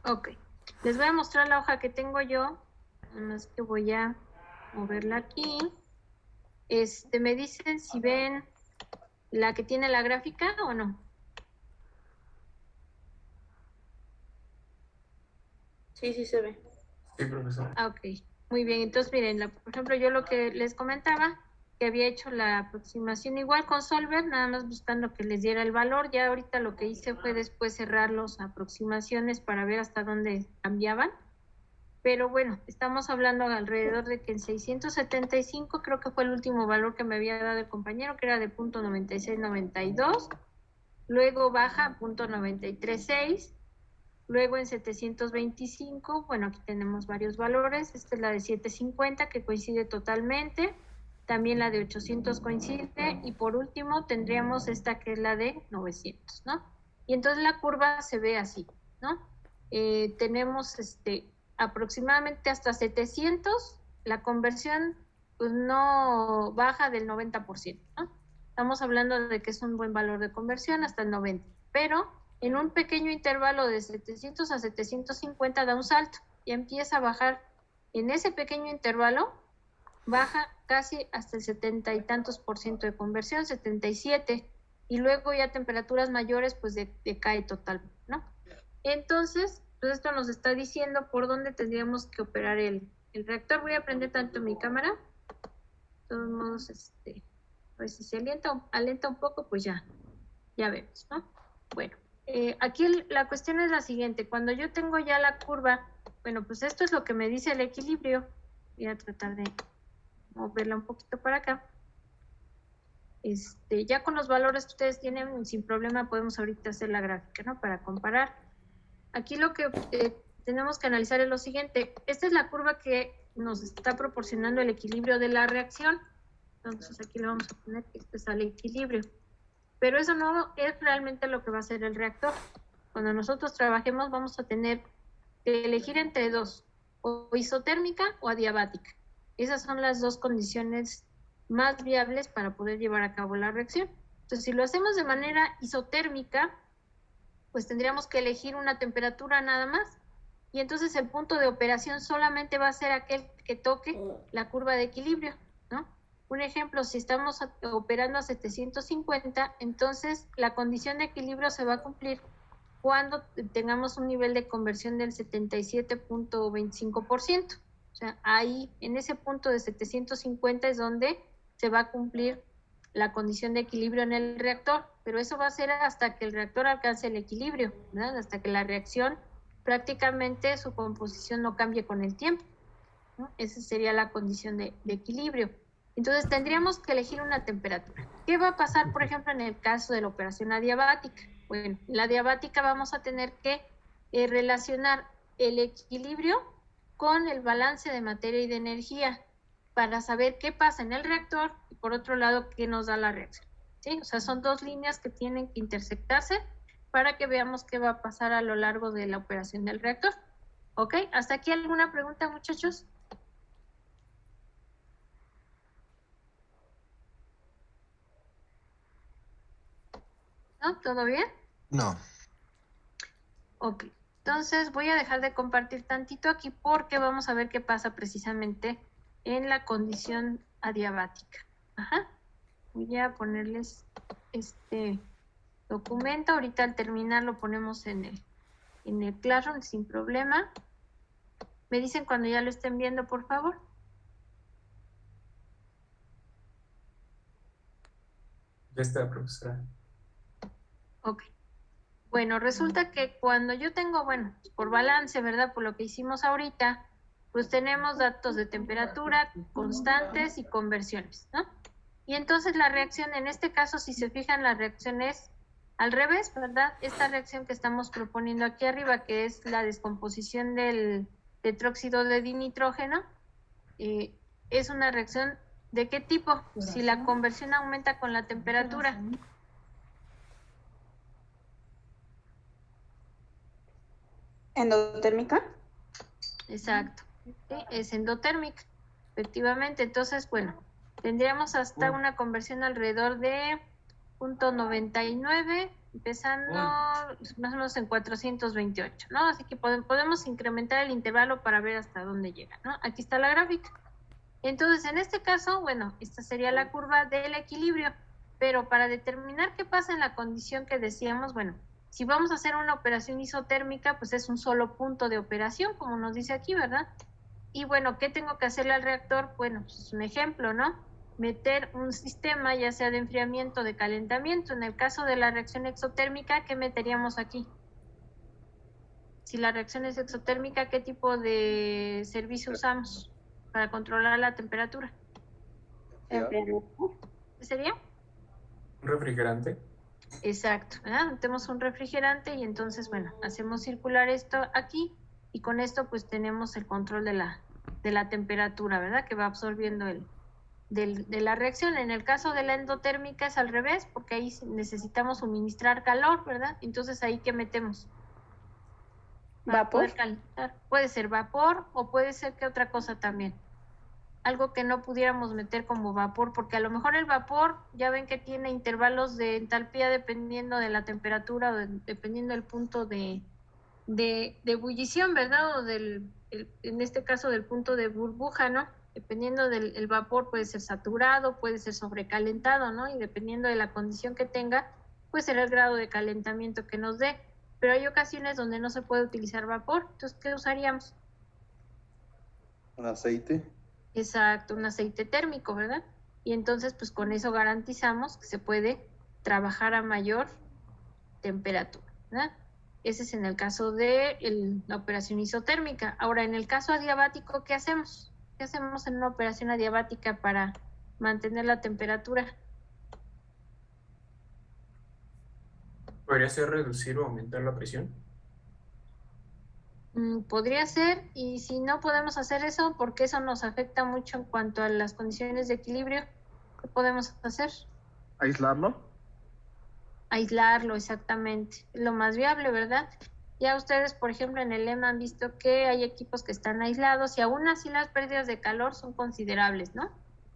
Ok. Les voy a mostrar la hoja que tengo yo. Nada más que voy a moverla aquí. Me dicen si ven la que tiene la gráfica o no. Sí, sí se ve. Sí, profesora. Ah, ok. Muy bien. Entonces, miren, por ejemplo, yo lo que les comentaba, que había hecho la aproximación igual con Solver, nada más buscando que les diera el valor. Ya ahorita lo que hice fue después cerrar las aproximaciones para ver hasta dónde cambiaban. Pero bueno, estamos hablando alrededor de que en 675 creo que fue el último valor que me había dado el compañero, que era de .9692. Luego baja a .936. Luego en 725, bueno, aquí tenemos varios valores. Esta es la de 750, que coincide totalmente. También la de 800 coincide. Y por último tendríamos esta que es la de 900, ¿no? Y entonces la curva se ve así, ¿no? Tenemos aproximadamente hasta 700, la conversión pues no baja del 90%, ¿no? Estamos hablando de que es un buen valor de conversión hasta el 90%, pero en un pequeño intervalo de 700 a 750 da un salto y empieza a bajar. En ese pequeño intervalo baja casi hasta el 70 y tantos % de conversión, 77%, y luego ya a temperaturas mayores pues decae totalmente, ¿no? Entonces, pues esto nos está diciendo por dónde tendríamos que operar el reactor. Voy a prender tanto mi cámara. De todos modos, pues si se alenta un poco, pues ya vemos, ¿no? Bueno. Aquí la cuestión es la siguiente. Cuando yo tengo ya la curva, bueno, pues esto es lo que me dice el equilibrio. Voy a tratar de moverla un poquito para acá. Ya con los valores que ustedes tienen, sin problema podemos ahorita hacer la gráfica, ¿no? Para comparar. Aquí lo que tenemos que analizar es lo siguiente. Esta es la curva que nos está proporcionando el equilibrio de la reacción. Entonces aquí le vamos a poner que este es el equilibrio. Pero eso no es realmente lo que va a hacer el reactor. Cuando nosotros trabajemos vamos a tener que elegir entre dos, o isotérmica o adiabática. Esas son las dos condiciones más viables para poder llevar a cabo la reacción. Entonces, si lo hacemos de manera isotérmica, pues tendríamos que elegir una temperatura nada más. Y entonces el punto de operación solamente va a ser aquel que toque la curva de equilibrio, ¿no? Un ejemplo, si estamos operando a 750, entonces la condición de equilibrio se va a cumplir cuando tengamos un nivel de conversión del 77.25%. O sea, ahí, en ese punto de 750 es donde se va a cumplir la condición de equilibrio en el reactor, pero eso va a ser hasta que el reactor alcance el equilibrio, ¿verdad? Hasta que la reacción prácticamente su composición no cambie con el tiempo, ¿no? Esa sería la condición de equilibrio. Entonces tendríamos que elegir una temperatura. ¿Qué va a pasar, por ejemplo, en el caso de la operación adiabática? Bueno, en la adiabática vamos a tener que relacionar el equilibrio con el balance de materia y de energía para saber qué pasa en el reactor y por otro lado qué nos da la reacción, ¿sí? O sea, son dos líneas que tienen que intersectarse para que veamos qué va a pasar a lo largo de la operación del reactor. ¿Ok? ¿Hasta aquí alguna pregunta, muchachos? ¿No? ¿Todo bien? No. Ok. Entonces voy a dejar de compartir tantito aquí porque vamos a ver qué pasa precisamente en la condición adiabática. Ajá. voy a ponerles este documento. Ahorita al terminar lo ponemos en el Classroom sin problema. Me dicen cuando ya lo estén viendo, por favor. Ya está, profesora. Ok. Bueno, resulta que cuando yo tengo, bueno, por balance, ¿verdad? Por lo que hicimos ahorita, pues tenemos datos de temperatura, constantes y conversiones, ¿no? Y entonces la reacción, en este caso, si se fijan, la reacción es al revés, ¿verdad? Esta reacción que estamos proponiendo aquí arriba, que es la descomposición del tetróxido de dinitrógeno, es una reacción ¿de qué tipo? Si la conversión aumenta con la temperatura. ¿Endotérmica? Exacto. ¿Sí? Es endotérmica, efectivamente. Entonces, bueno, tendríamos hasta una conversión alrededor de 0.99, empezando más o menos en 428, ¿no? Así que podemos incrementar el intervalo para ver hasta dónde llega, ¿no? Aquí está la gráfica. Entonces, en este caso, bueno, esta sería la curva del equilibrio, pero para determinar qué pasa en la condición que decíamos, bueno, si vamos a hacer una operación isotérmica, pues es un solo punto de operación, como nos dice aquí, ¿verdad? Y bueno, ¿qué tengo que hacerle al reactor? Bueno, pues es un ejemplo, ¿no? Meter un sistema, ya sea de enfriamiento o de calentamiento. En el caso de la reacción exotérmica, ¿qué meteríamos aquí? Si la reacción es exotérmica, ¿qué tipo de servicio usamos para controlar la temperatura? ¿Qué sería? ¿Un refrigerante? Exacto, ¿verdad? Metemos un refrigerante y entonces, bueno, hacemos circular esto aquí y con esto pues tenemos el control de la temperatura, ¿verdad? Que va absorbiendo de la reacción. En el caso de la endotérmica es al revés, porque ahí necesitamos suministrar calor, ¿verdad? Entonces ahí ¿qué metemos? Para ¿Vapor? poder calentar. Puede ser vapor o puede ser que otra cosa también. Algo que no pudiéramos meter como vapor, porque a lo mejor el vapor, ya ven que tiene intervalos de entalpía dependiendo de la temperatura o dependiendo del punto de ebullición, ¿verdad? O en este caso del punto de burbuja, ¿no? Dependiendo del vapor puede ser saturado, puede ser sobrecalentado, ¿no? Y dependiendo de la condición que tenga, pues será el grado de calentamiento que nos dé. Pero hay ocasiones donde no se puede utilizar vapor, entonces, ¿qué usaríamos? ¿Un aceite? Exacto, un aceite térmico, ¿verdad? Y entonces, pues con eso garantizamos que se puede trabajar a mayor temperatura, ¿verdad? Ese es en el caso de la operación isotérmica. Ahora, en el caso adiabático, ¿qué hacemos? ¿Qué hacemos en una operación adiabática para mantener la temperatura? ¿Podría ser reducir o aumentar la presión? Podría ser, y si no podemos hacer eso, porque eso nos afecta mucho en cuanto a las condiciones de equilibrio, ¿qué podemos hacer? ¿Aislarlo? Aislarlo, exactamente, es lo más viable, ¿verdad? Ya ustedes, por ejemplo, en el lema han visto que hay equipos que están aislados y aún así las pérdidas de calor son considerables, ¿no?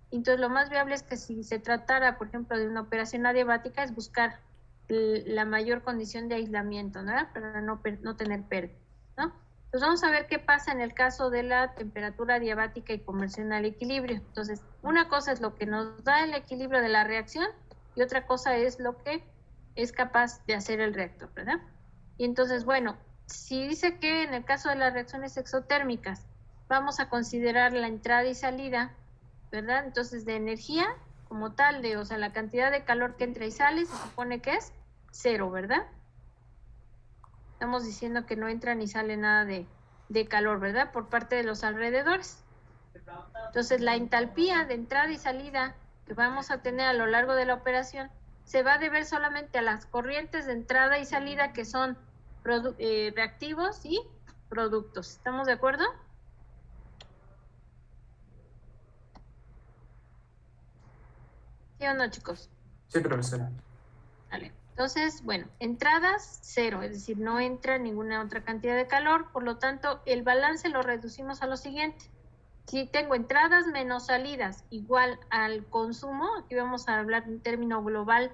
Entonces, lo más viable es que si se tratara, por ejemplo, de una operación adiabática, es buscar la mayor condición de aislamiento, ¿no? Para no tener pérdidas, ¿no? Pues vamos a ver qué pasa en el caso de la temperatura adiabática y conversión al equilibrio. Entonces, una cosa es lo que nos da el equilibrio de la reacción y otra cosa es lo que es capaz de hacer el reactor, ¿verdad? Y entonces, bueno, si dice que en el caso de las reacciones exotérmicas vamos a considerar la entrada y salida, ¿verdad? Entonces, de energía como tal, o sea, la cantidad de calor que entra y sale, se supone que es 0, ¿verdad? Estamos diciendo que no entra ni sale nada de calor, ¿verdad? Por parte de los alrededores. Entonces, la entalpía de entrada y salida que vamos a tener a lo largo de la operación se va a deber solamente a las corrientes de entrada y salida que son reactivos y productos. ¿Estamos de acuerdo? ¿Sí o no, chicos? Sí, profesora. Vale. Entonces, bueno, entradas 0, es decir, no entra ninguna otra cantidad de calor, por lo tanto, el balance lo reducimos a lo siguiente. Si tengo entradas menos salidas igual al consumo, aquí vamos a hablar de un término global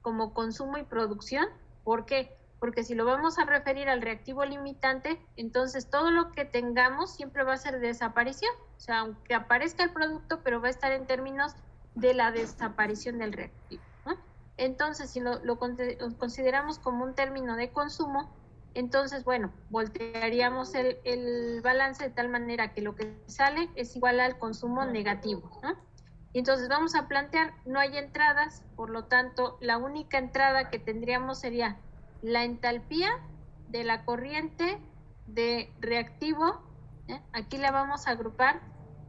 como consumo y producción. ¿Por qué? Porque si lo vamos a referir al reactivo limitante, entonces todo lo que tengamos siempre va a ser de desaparición. O sea, aunque aparezca el producto, pero va a estar en términos de la desaparición del reactivo, ¿no? Entonces, si lo consideramos como un término de consumo, entonces, bueno, voltearíamos el balance de tal manera que lo que sale es igual al consumo negativo, ¿no? Y entonces vamos a plantear, no hay entradas, por lo tanto, la única entrada que tendríamos sería la entalpía de la corriente de reactivo, ¿eh? Aquí la vamos a agrupar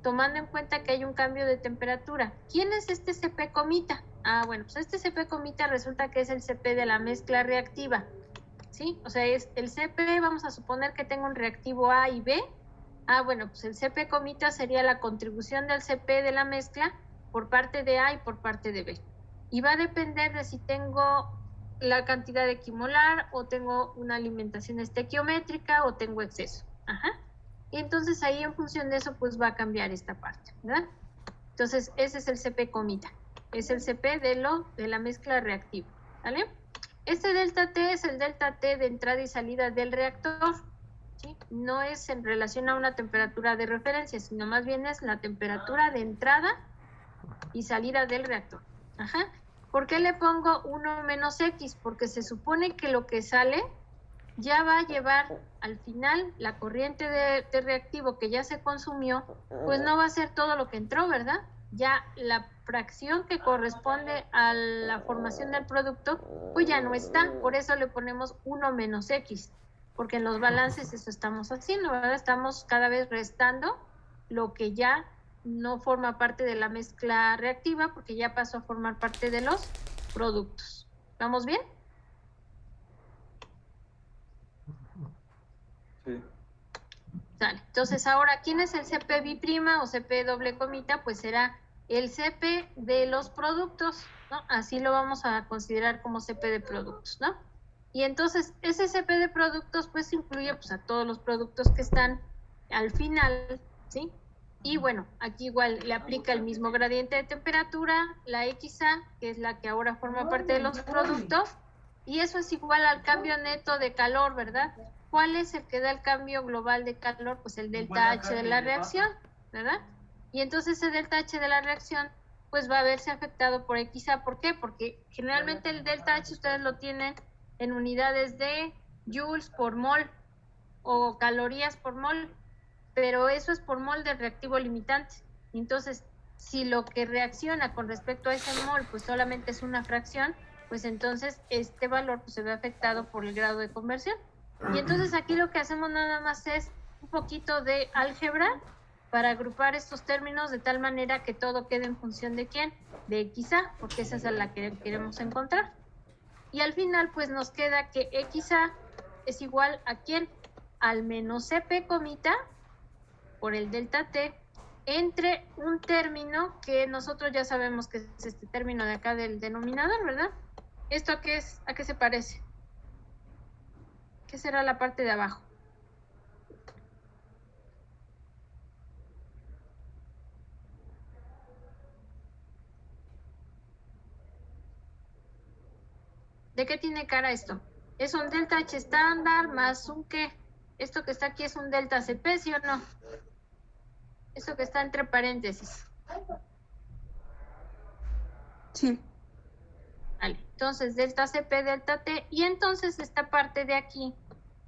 tomando en cuenta que hay un cambio de temperatura. ¿Quién es este CP comita? Ah, bueno, pues este CP comita resulta que es el CP de la mezcla reactiva, ¿sí? O sea, es el CP, vamos a suponer que tengo un reactivo A y B. Ah, bueno, pues el CP comita sería la contribución del CP de la mezcla por parte de A y por parte de B. Y va a depender de si tengo la cantidad de equimolar o tengo una alimentación estequiométrica o tengo exceso. Ajá. Y entonces ahí en función de eso pues va a cambiar esta parte, ¿verdad? Entonces ese es el CP comita, es el CP de la mezcla reactiva, ¿vale? Este delta T es el delta T de entrada y salida del reactor, ¿sí? No es en relación a una temperatura de referencia, sino más bien es la temperatura de entrada y salida del reactor. Ajá. ¿Por qué le pongo 1 menos X? Porque se supone que lo que sale ya va a llevar al final la corriente de reactivo que ya se consumió, pues no va a ser todo lo que entró, ¿verdad? Ya la fracción que corresponde a la formación del producto, pues ya no está, por eso le ponemos 1 menos X, porque en los balances eso estamos haciendo, ¿verdad? Estamos cada vez restando lo que ya no forma parte de la mezcla reactiva, porque ya pasó a formar parte de los productos. ¿Vamos bien? Sí. Dale. Entonces ahora, ¿quién es el CP biprima o CP doble comita? Pues será el CP de los productos, ¿no? Así lo vamos a considerar como CP de productos, ¿no? Y entonces ese CP de productos pues incluye pues a todos los productos que están al final, ¿sí? Y bueno, aquí igual le aplica el mismo gradiente de temperatura, la XA, que es la que ahora forma parte de los productos, y eso es igual al cambio neto de calor, ¿verdad? ¿Cuál es el que da el cambio global de calor? Pues el delta H de la reacción, ¿verdad? Y entonces ese delta H de la reacción pues va a verse afectado por XA. ¿Por qué? Porque generalmente el delta H ustedes lo tienen en unidades de joules por mol o calorías por mol, pero eso es por mol del reactivo limitante. Entonces, si lo que reacciona con respecto a ese mol pues solamente es una fracción, pues entonces este valor pues se ve afectado por el grado de conversión. Y entonces aquí lo que hacemos nada más es un poquito de álgebra para agrupar estos términos de tal manera que todo quede en función de quién, de XA, porque esa es la que queremos encontrar. Y al final pues nos queda que XA es igual a quién, al menos CP comita por el delta T entre un término que nosotros ya sabemos que es este término de acá del denominador, ¿verdad? ¿Esto a qué es? ¿A qué se parece? ¿Qué será la parte de abajo? ¿De qué tiene cara esto? Es un delta H estándar más un ¿qué? Esto que está aquí es un delta CP, ¿sí o no? Esto que está entre paréntesis. Sí. Vale, entonces delta CP, delta T, y entonces esta parte de aquí,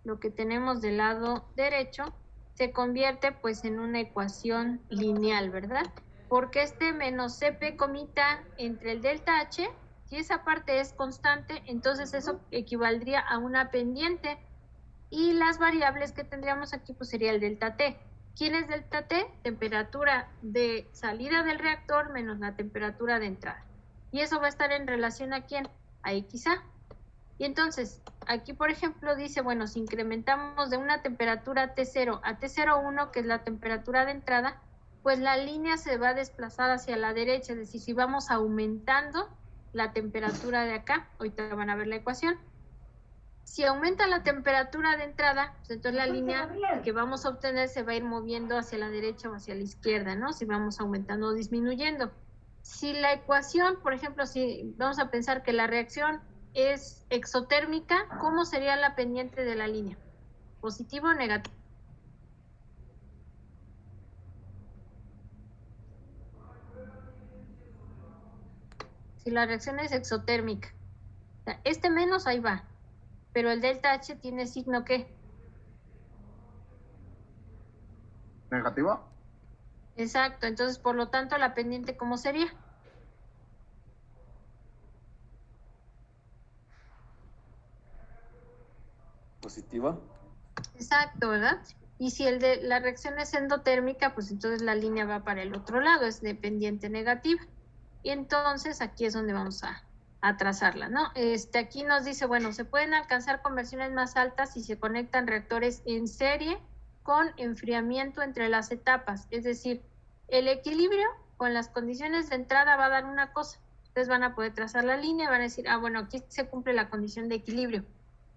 lo que tenemos del lado derecho, se convierte pues en una ecuación lineal, ¿verdad? Porque este menos CP comita entre el delta H, si esa parte es constante, entonces eso equivaldría a una pendiente, y las variables que tendríamos aquí pues sería el delta T. ¿Quién es delta T? Temperatura de salida del reactor menos la temperatura de entrada. Y eso va a estar en relación a quién, a XA. Y entonces, aquí por ejemplo dice, bueno, si incrementamos de una temperatura T0 a T01, que es la temperatura de entrada, pues la línea se va a desplazar hacia la derecha, es decir, si vamos aumentando la temperatura de acá, ahorita van a ver la ecuación. Si aumenta la temperatura de entrada, pues entonces la línea que vamos a obtener se va a ir moviendo hacia la derecha o hacia la izquierda, ¿no? Si vamos aumentando o disminuyendo. Si la ecuación, por ejemplo, si vamos a pensar que la reacción es exotérmica, ¿cómo sería la pendiente de la línea? ¿Positivo o negativo? si la reacción es exotérmica. O sea, este menos ahí va, pero el delta H tiene signo ¿qué? ¿Negativa? Exacto, entonces por lo tanto la pendiente ¿cómo sería? Positiva. Exacto, ¿verdad? Y si el de la reacción es endotérmica, pues entonces la línea va para el otro lado, es de pendiente negativa. Y entonces aquí es donde vamos a trazarla, ¿no? Aquí nos dice, bueno, se pueden alcanzar conversiones más altas si se conectan reactores en serie con enfriamiento entre las etapas. Es decir, el equilibrio con las condiciones de entrada va a dar una cosa. Ustedes van a poder trazar la línea, van a decir, ah, bueno, aquí se cumple la condición de equilibrio.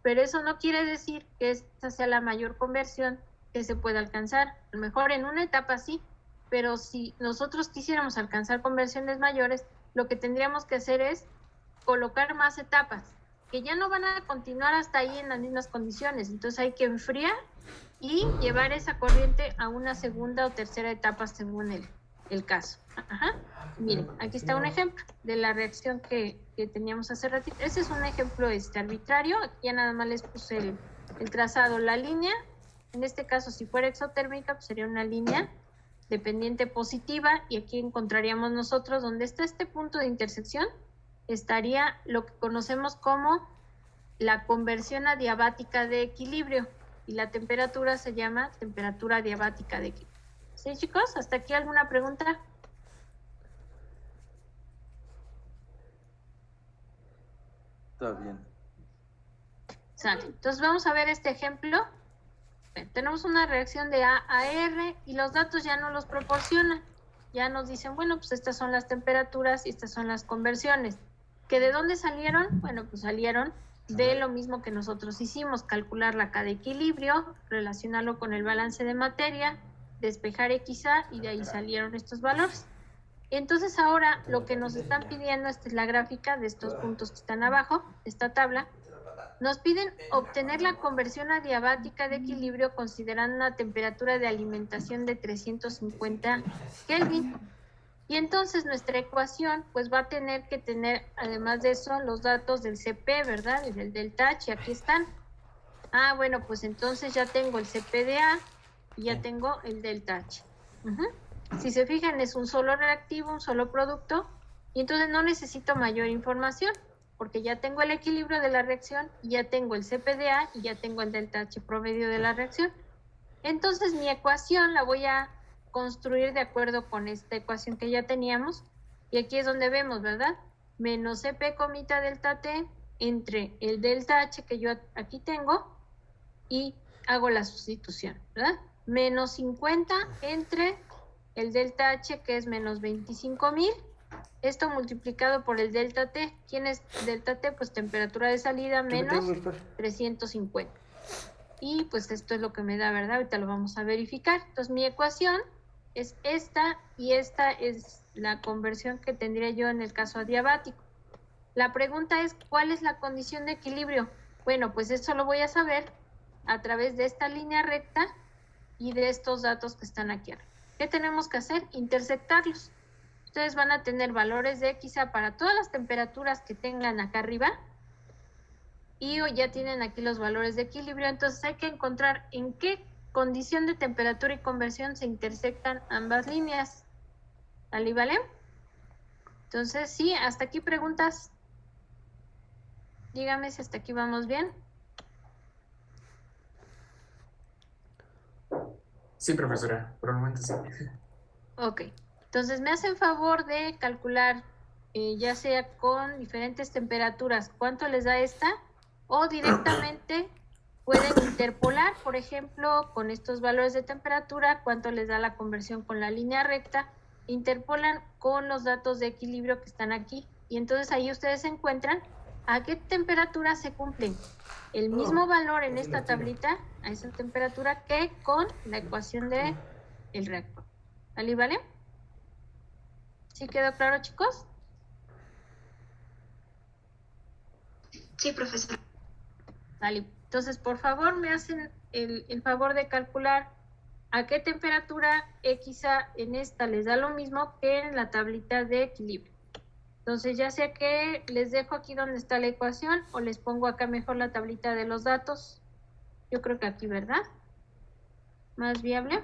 Pero eso no quiere decir que esta sea la mayor conversión que se pueda alcanzar. A lo mejor en una etapa sí, pero si nosotros quisiéramos alcanzar conversiones mayores, lo que tendríamos que hacer es colocar más etapas, que ya no van a continuar hasta ahí en las mismas condiciones. Entonces hay que enfriar y llevar esa corriente a una segunda o tercera etapa según el caso. Ajá. Miren, aquí está un ejemplo de la reacción que teníamos hace ratito. Ese es un ejemplo arbitrario. Aquí ya nada más les puse el trazado, la línea. En este caso, si fuera exotérmica, pues sería una línea de pendiente positiva, y aquí encontraríamos nosotros donde está este punto de intersección, estaría lo que conocemos como la conversión adiabática de equilibrio, y la temperatura se llama temperatura adiabática de equilibrio. ¿Sí, chicos? ¿Hasta aquí alguna pregunta? Está bien. Sale. Entonces vamos a ver este ejemplo. Tenemos una reacción de A a R y los datos ya no los proporcionan. Ya nos dicen, bueno, pues estas son las temperaturas y estas son las conversiones. ¿Que de dónde salieron? Bueno, pues salieron de lo mismo que nosotros hicimos, calcular la K de equilibrio, relacionarlo con el balance de materia, despejar XA, y de ahí salieron estos valores. Entonces ahora lo que nos están pidiendo, esta es la gráfica de estos puntos que están abajo, esta tabla, nos piden obtener la conversión adiabática de equilibrio considerando una temperatura de alimentación de 350 Kelvin. Y entonces nuestra ecuación pues va a tener que tener, además de eso, los datos del CP, ¿verdad? Y del delta H, aquí están. Ah, bueno, pues entonces ya tengo el CP de A y ya tengo el delta H. Si se fijan, es un solo reactivo, un solo producto, y entonces no necesito mayor información, porque ya tengo el equilibrio de la reacción, ya tengo el CPDA y ya tengo el delta H promedio de la reacción. Entonces mi ecuación la voy a construir de acuerdo con esta ecuación que ya teníamos, y aquí es donde vemos, ¿verdad? Menos CP comita delta T entre el delta H que yo aquí tengo, y hago la sustitución, ¿verdad? Menos 50 entre el delta H, que es menos 25,000, esto multiplicado por el delta T. ¿Quién es delta T? Pues temperatura de salida menos 350. Y pues esto es lo que me da, ¿verdad? Ahorita lo vamos a verificar. Entonces mi ecuación es esta, y esta es la conversión que tendría yo en el caso adiabático. La pregunta es, ¿cuál es la condición de equilibrio? Bueno, pues eso lo voy a saber a través de esta línea recta y de estos datos que están aquí arriba. ¿Qué tenemos que hacer? Intersectarlos. Ustedes van a tener valores de XA para todas las temperaturas que tengan acá arriba, y ya tienen aquí los valores de equilibrio. Entonces hay que encontrar en qué condición de temperatura y conversión se intersectan ambas líneas. ¿Vale? ¿Vale? Entonces, sí, hasta aquí preguntas. Dígame si hasta aquí vamos bien. Sí, profesora, por el momento sí. Ok, entonces me hacen favor de calcular, ya sea con diferentes temperaturas, cuánto les da esta, o directamente pueden interpolar, por ejemplo, con estos valores de temperatura, cuánto les da la conversión con la línea recta, interpolan con los datos de equilibrio que están aquí, y entonces ahí ustedes encuentran a qué temperatura se cumplen el mismo valor en esta tablita, a esa temperatura, que con la ecuación de el reactor. ¿Vale? ¿Vale? ¿Sí quedó claro, chicos? Sí, profesora. Vale. Entonces, por favor, me hacen el favor de calcular a qué temperatura XA en esta les da lo mismo que en la tablita de equilibrio. Entonces ya sea que les dejo aquí donde está la ecuación o les pongo acá mejor la tablita de los datos. Yo creo que aquí, ¿verdad? Más viable.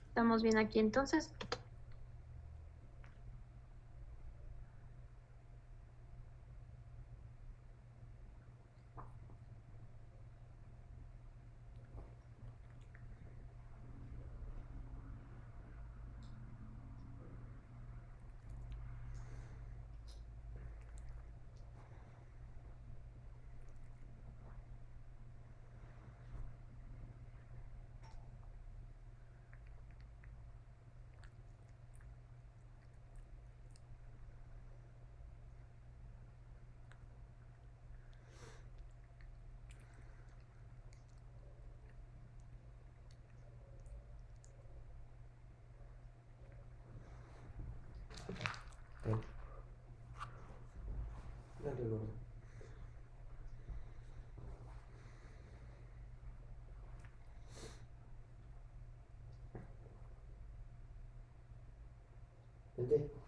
Estamos bien aquí entonces. Ven. Dale, gordo. Vente.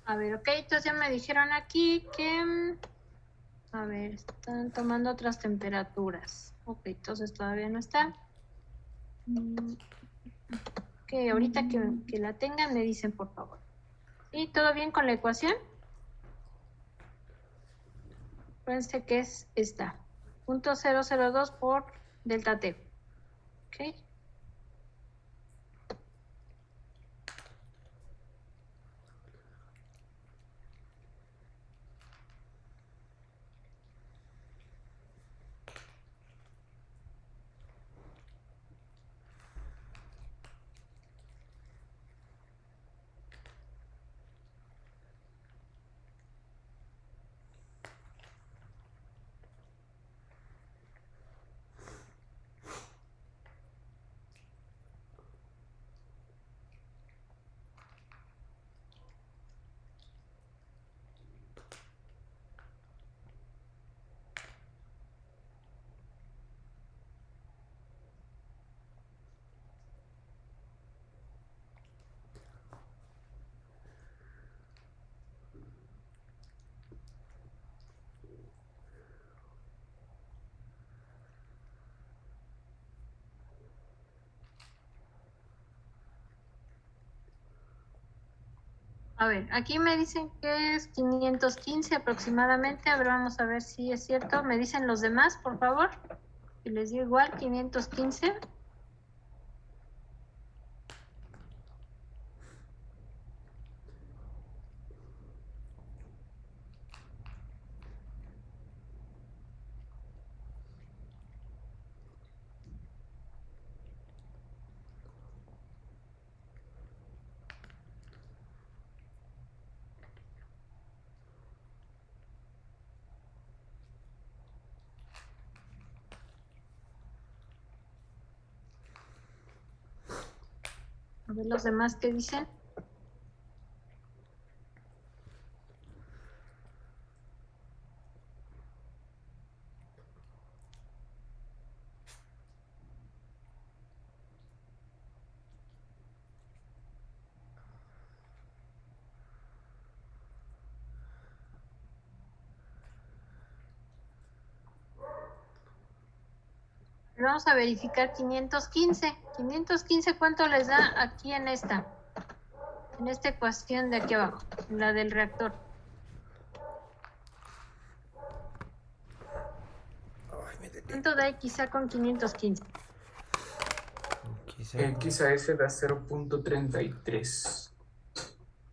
A ver, ok, entonces ya me dijeron aquí que, a ver, están tomando otras temperaturas. Ok, entonces todavía no está. Ok, ahorita que la tengan me dicen por favor. ¿Sí? ¿Todo bien con la ecuación? Acuérdense que es esta. 0.002 por delta T. Ok. A ver, aquí me dicen que es 515 aproximadamente. A ver, vamos a ver si es cierto. Me dicen los demás, por favor. Y les digo igual, 515. A ver los demás qué dicen. Vamos a verificar 515. 515, ¿cuánto les da aquí en esta? En esta ecuación de aquí abajo, en la del reactor. Ay, me detengo. ¿Cuánto da quizá con 515? Quizá. XAF da 0.33.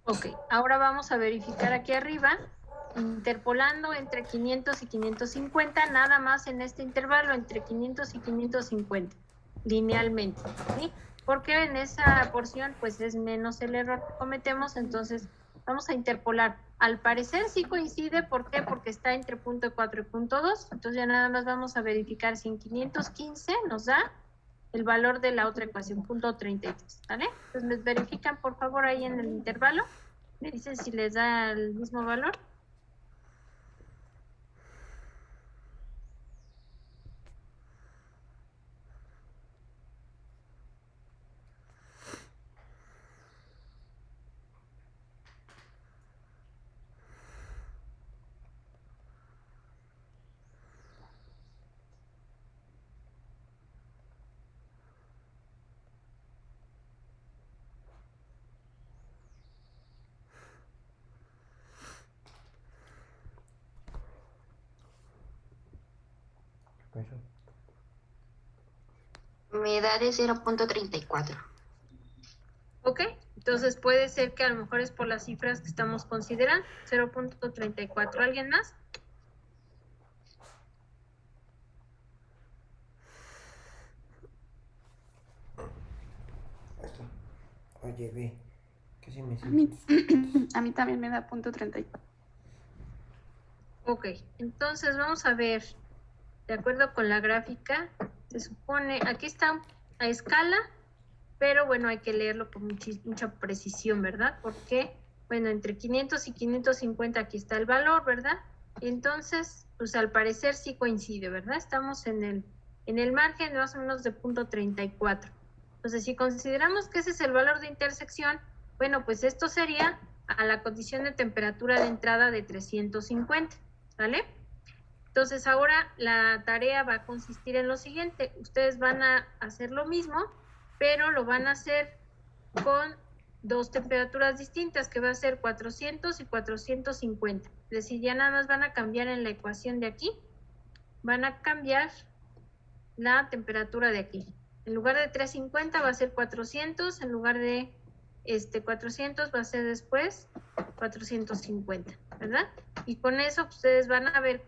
Ok, ahora vamos a verificar aquí arriba, interpolando entre 500 y 550, nada más en este intervalo, entre 500 y 550, linealmente, ¿sí? Porque en esa porción, pues es menos el error que cometemos, entonces vamos a interpolar. Al parecer sí coincide, ¿por qué? Porque está entre punto 4 y punto 2, entonces ya nada más vamos a verificar si en 515 nos da el valor de la otra ecuación, punto 33, ¿vale? Entonces me verifican por favor ahí en el intervalo, me dicen si les da el mismo valor. Eso. Me da de 0.34. Ok, entonces puede ser que a lo mejor es por las cifras que estamos considerando, 0.34. ¿Alguien más? Esto. Oye, ve. ¿Qué se me A mí, siente? a mí también me da punto 34. Ok, entonces vamos a ver, de acuerdo con la gráfica, se supone, aquí está a escala, pero bueno, hay que leerlo con mucha precisión, ¿verdad? Porque, bueno, entre 500 y 550 aquí está el valor, ¿verdad? Entonces, pues al parecer sí coincide, ¿verdad? Estamos en el margen más o menos de punto 34. Entonces, si consideramos que ese es el valor de intersección, bueno, pues esto sería a la condición de temperatura de entrada de 350, ¿vale? Entonces ahora la tarea va a consistir en lo siguiente. Ustedes van a hacer lo mismo, pero lo van a hacer con dos temperaturas distintas, que va a ser 400 y 450. Es decir, ya nada más van a cambiar en la ecuación de aquí, van a cambiar la temperatura de aquí. En lugar de 350 va a ser 400, en lugar de 400 va a ser después 450, ¿verdad? Y con eso ustedes van a ver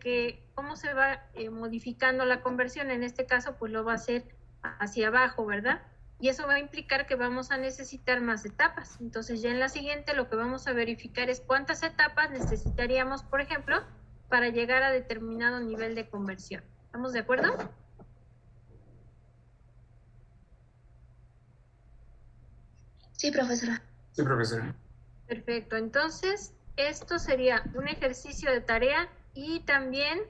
cómo se va modificando la conversión. En este caso, pues lo va a hacer hacia abajo, ¿verdad? Y eso va a implicar que vamos a necesitar más etapas. Entonces ya en la siguiente lo que vamos a verificar es cuántas etapas necesitaríamos, por ejemplo, para llegar a determinado nivel de conversión. ¿Estamos de acuerdo? Sí, profesora. Sí, profesora. Perfecto, entonces esto sería un ejercicio de tarea y también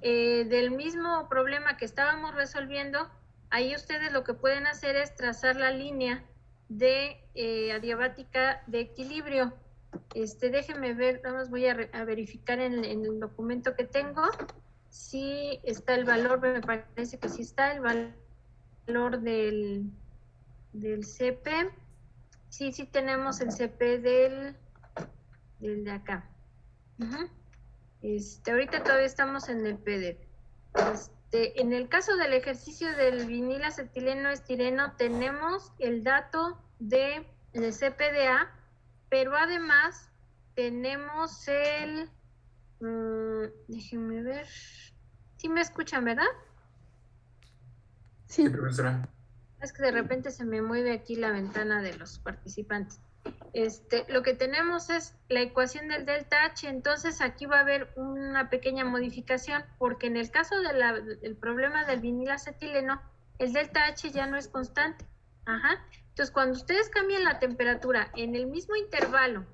del mismo problema que estábamos resolviendo, ahí ustedes lo que pueden hacer es trazar la línea de adiabática de equilibrio. Déjenme ver, nada más voy a verificar en el documento que tengo si está el valor, me parece que sí está el valor del CP. Sí tenemos el CP del de acá. Ahorita todavía estamos en el PDF. En el caso del ejercicio del vinilacetileno estireno tenemos el dato del CPDA, pero además tenemos déjenme ver. ¿Sí me escuchan, verdad? Sí, profesora. Es que de repente se me mueve aquí la ventana de los participantes. Lo que tenemos es la ecuación del delta H, entonces aquí va a haber una pequeña modificación, porque en el caso del problema del vinilacetileno, el delta H ya no es constante. Entonces, cuando ustedes cambian la temperatura en el mismo intervalo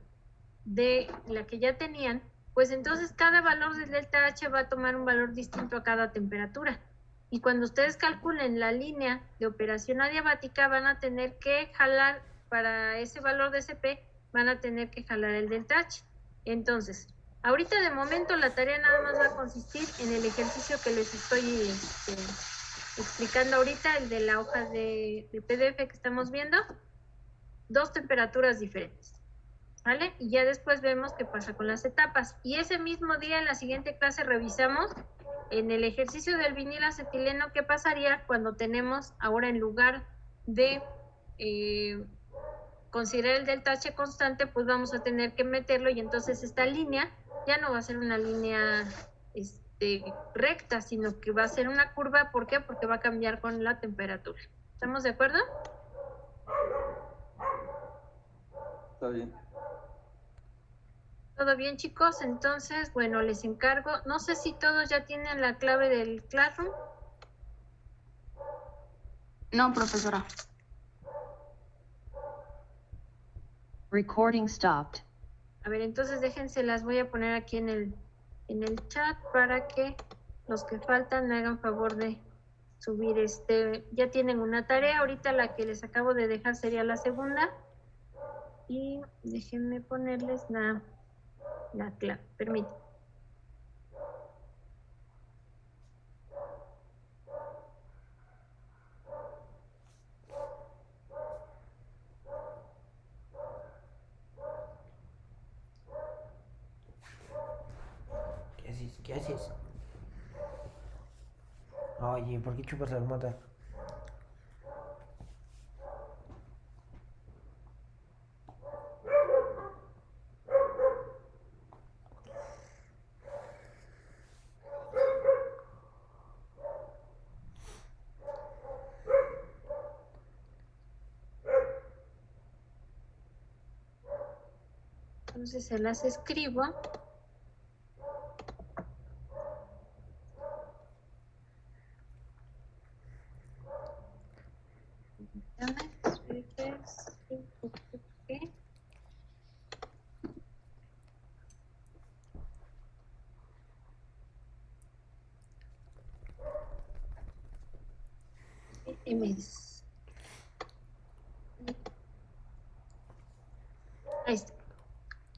de la que ya tenían, pues entonces cada valor del delta H va a tomar un valor distinto a cada temperatura. Y cuando ustedes calculen la línea de operación adiabática, van a tener que jalar, para ese valor de CP, van a tener que jalar el delta H. Entonces, ahorita de momento la tarea nada más va a consistir en el ejercicio que les estoy explicando ahorita, el de la hoja de PDF que estamos viendo, dos temperaturas diferentes, ¿vale? Y ya después vemos qué pasa con las etapas. Y ese mismo día, en la siguiente clase, revisamos en el ejercicio del vinilacetileno qué pasaría cuando tenemos ahora, en lugar de considerar el delta H constante, pues vamos a tener que meterlo, y entonces esta línea ya no va a ser una línea recta, sino que va a ser una curva. ¿Por qué? Porque va a cambiar con la temperatura. ¿Estamos de acuerdo? Está bien. ¿Todo bien, chicos? Entonces, bueno, les encargo. No sé si todos ya tienen la clave del Classroom. No, profesora. Recording stopped. A ver, entonces déjense, las voy a poner aquí en el chat para que los que faltan me hagan favor de subir ya tienen una tarea. Ahorita la que les acabo de dejar sería la segunda. Y déjenme ponerles la clave. Permítanme. ¿Qué haces? Oye, ¿por qué chupas la almohada? Entonces se las escribo. Ahí está.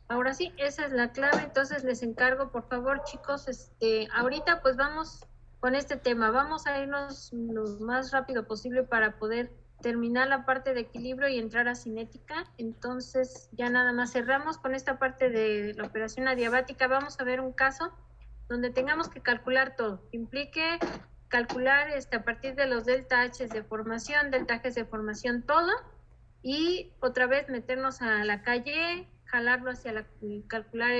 Ahora sí, esa es la clave, entonces les encargo, por favor, chicos, ahorita pues vamos con este tema, vamos a irnos lo más rápido posible para poder terminar la parte de equilibrio y entrar a cinética. Entonces ya nada más cerramos con esta parte de la operación adiabática. Vamos a ver un caso donde tengamos que calcular todo, que implique calcular a partir de los delta H de formación, delta G de formación, todo, y otra vez meternos a la calle, jalarlo hacia calcular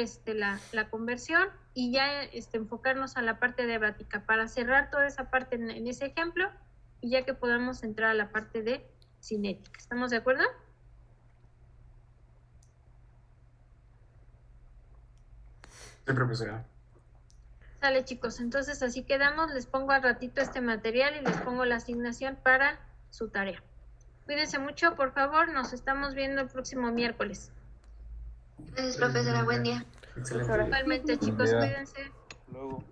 la conversión y ya enfocarnos a la parte adiabática para cerrar toda esa parte en ese ejemplo y ya que podamos entrar a la parte de cinética. ¿Estamos de acuerdo? Sí, profesora. Sale, chicos, entonces así quedamos, les pongo al ratito este material y les pongo la asignación para su tarea. Cuídense mucho, por favor, nos estamos viendo el próximo miércoles. Gracias, profesora. Buen día. Excelente. Igualmente, chicos, día. cuídense. Luego.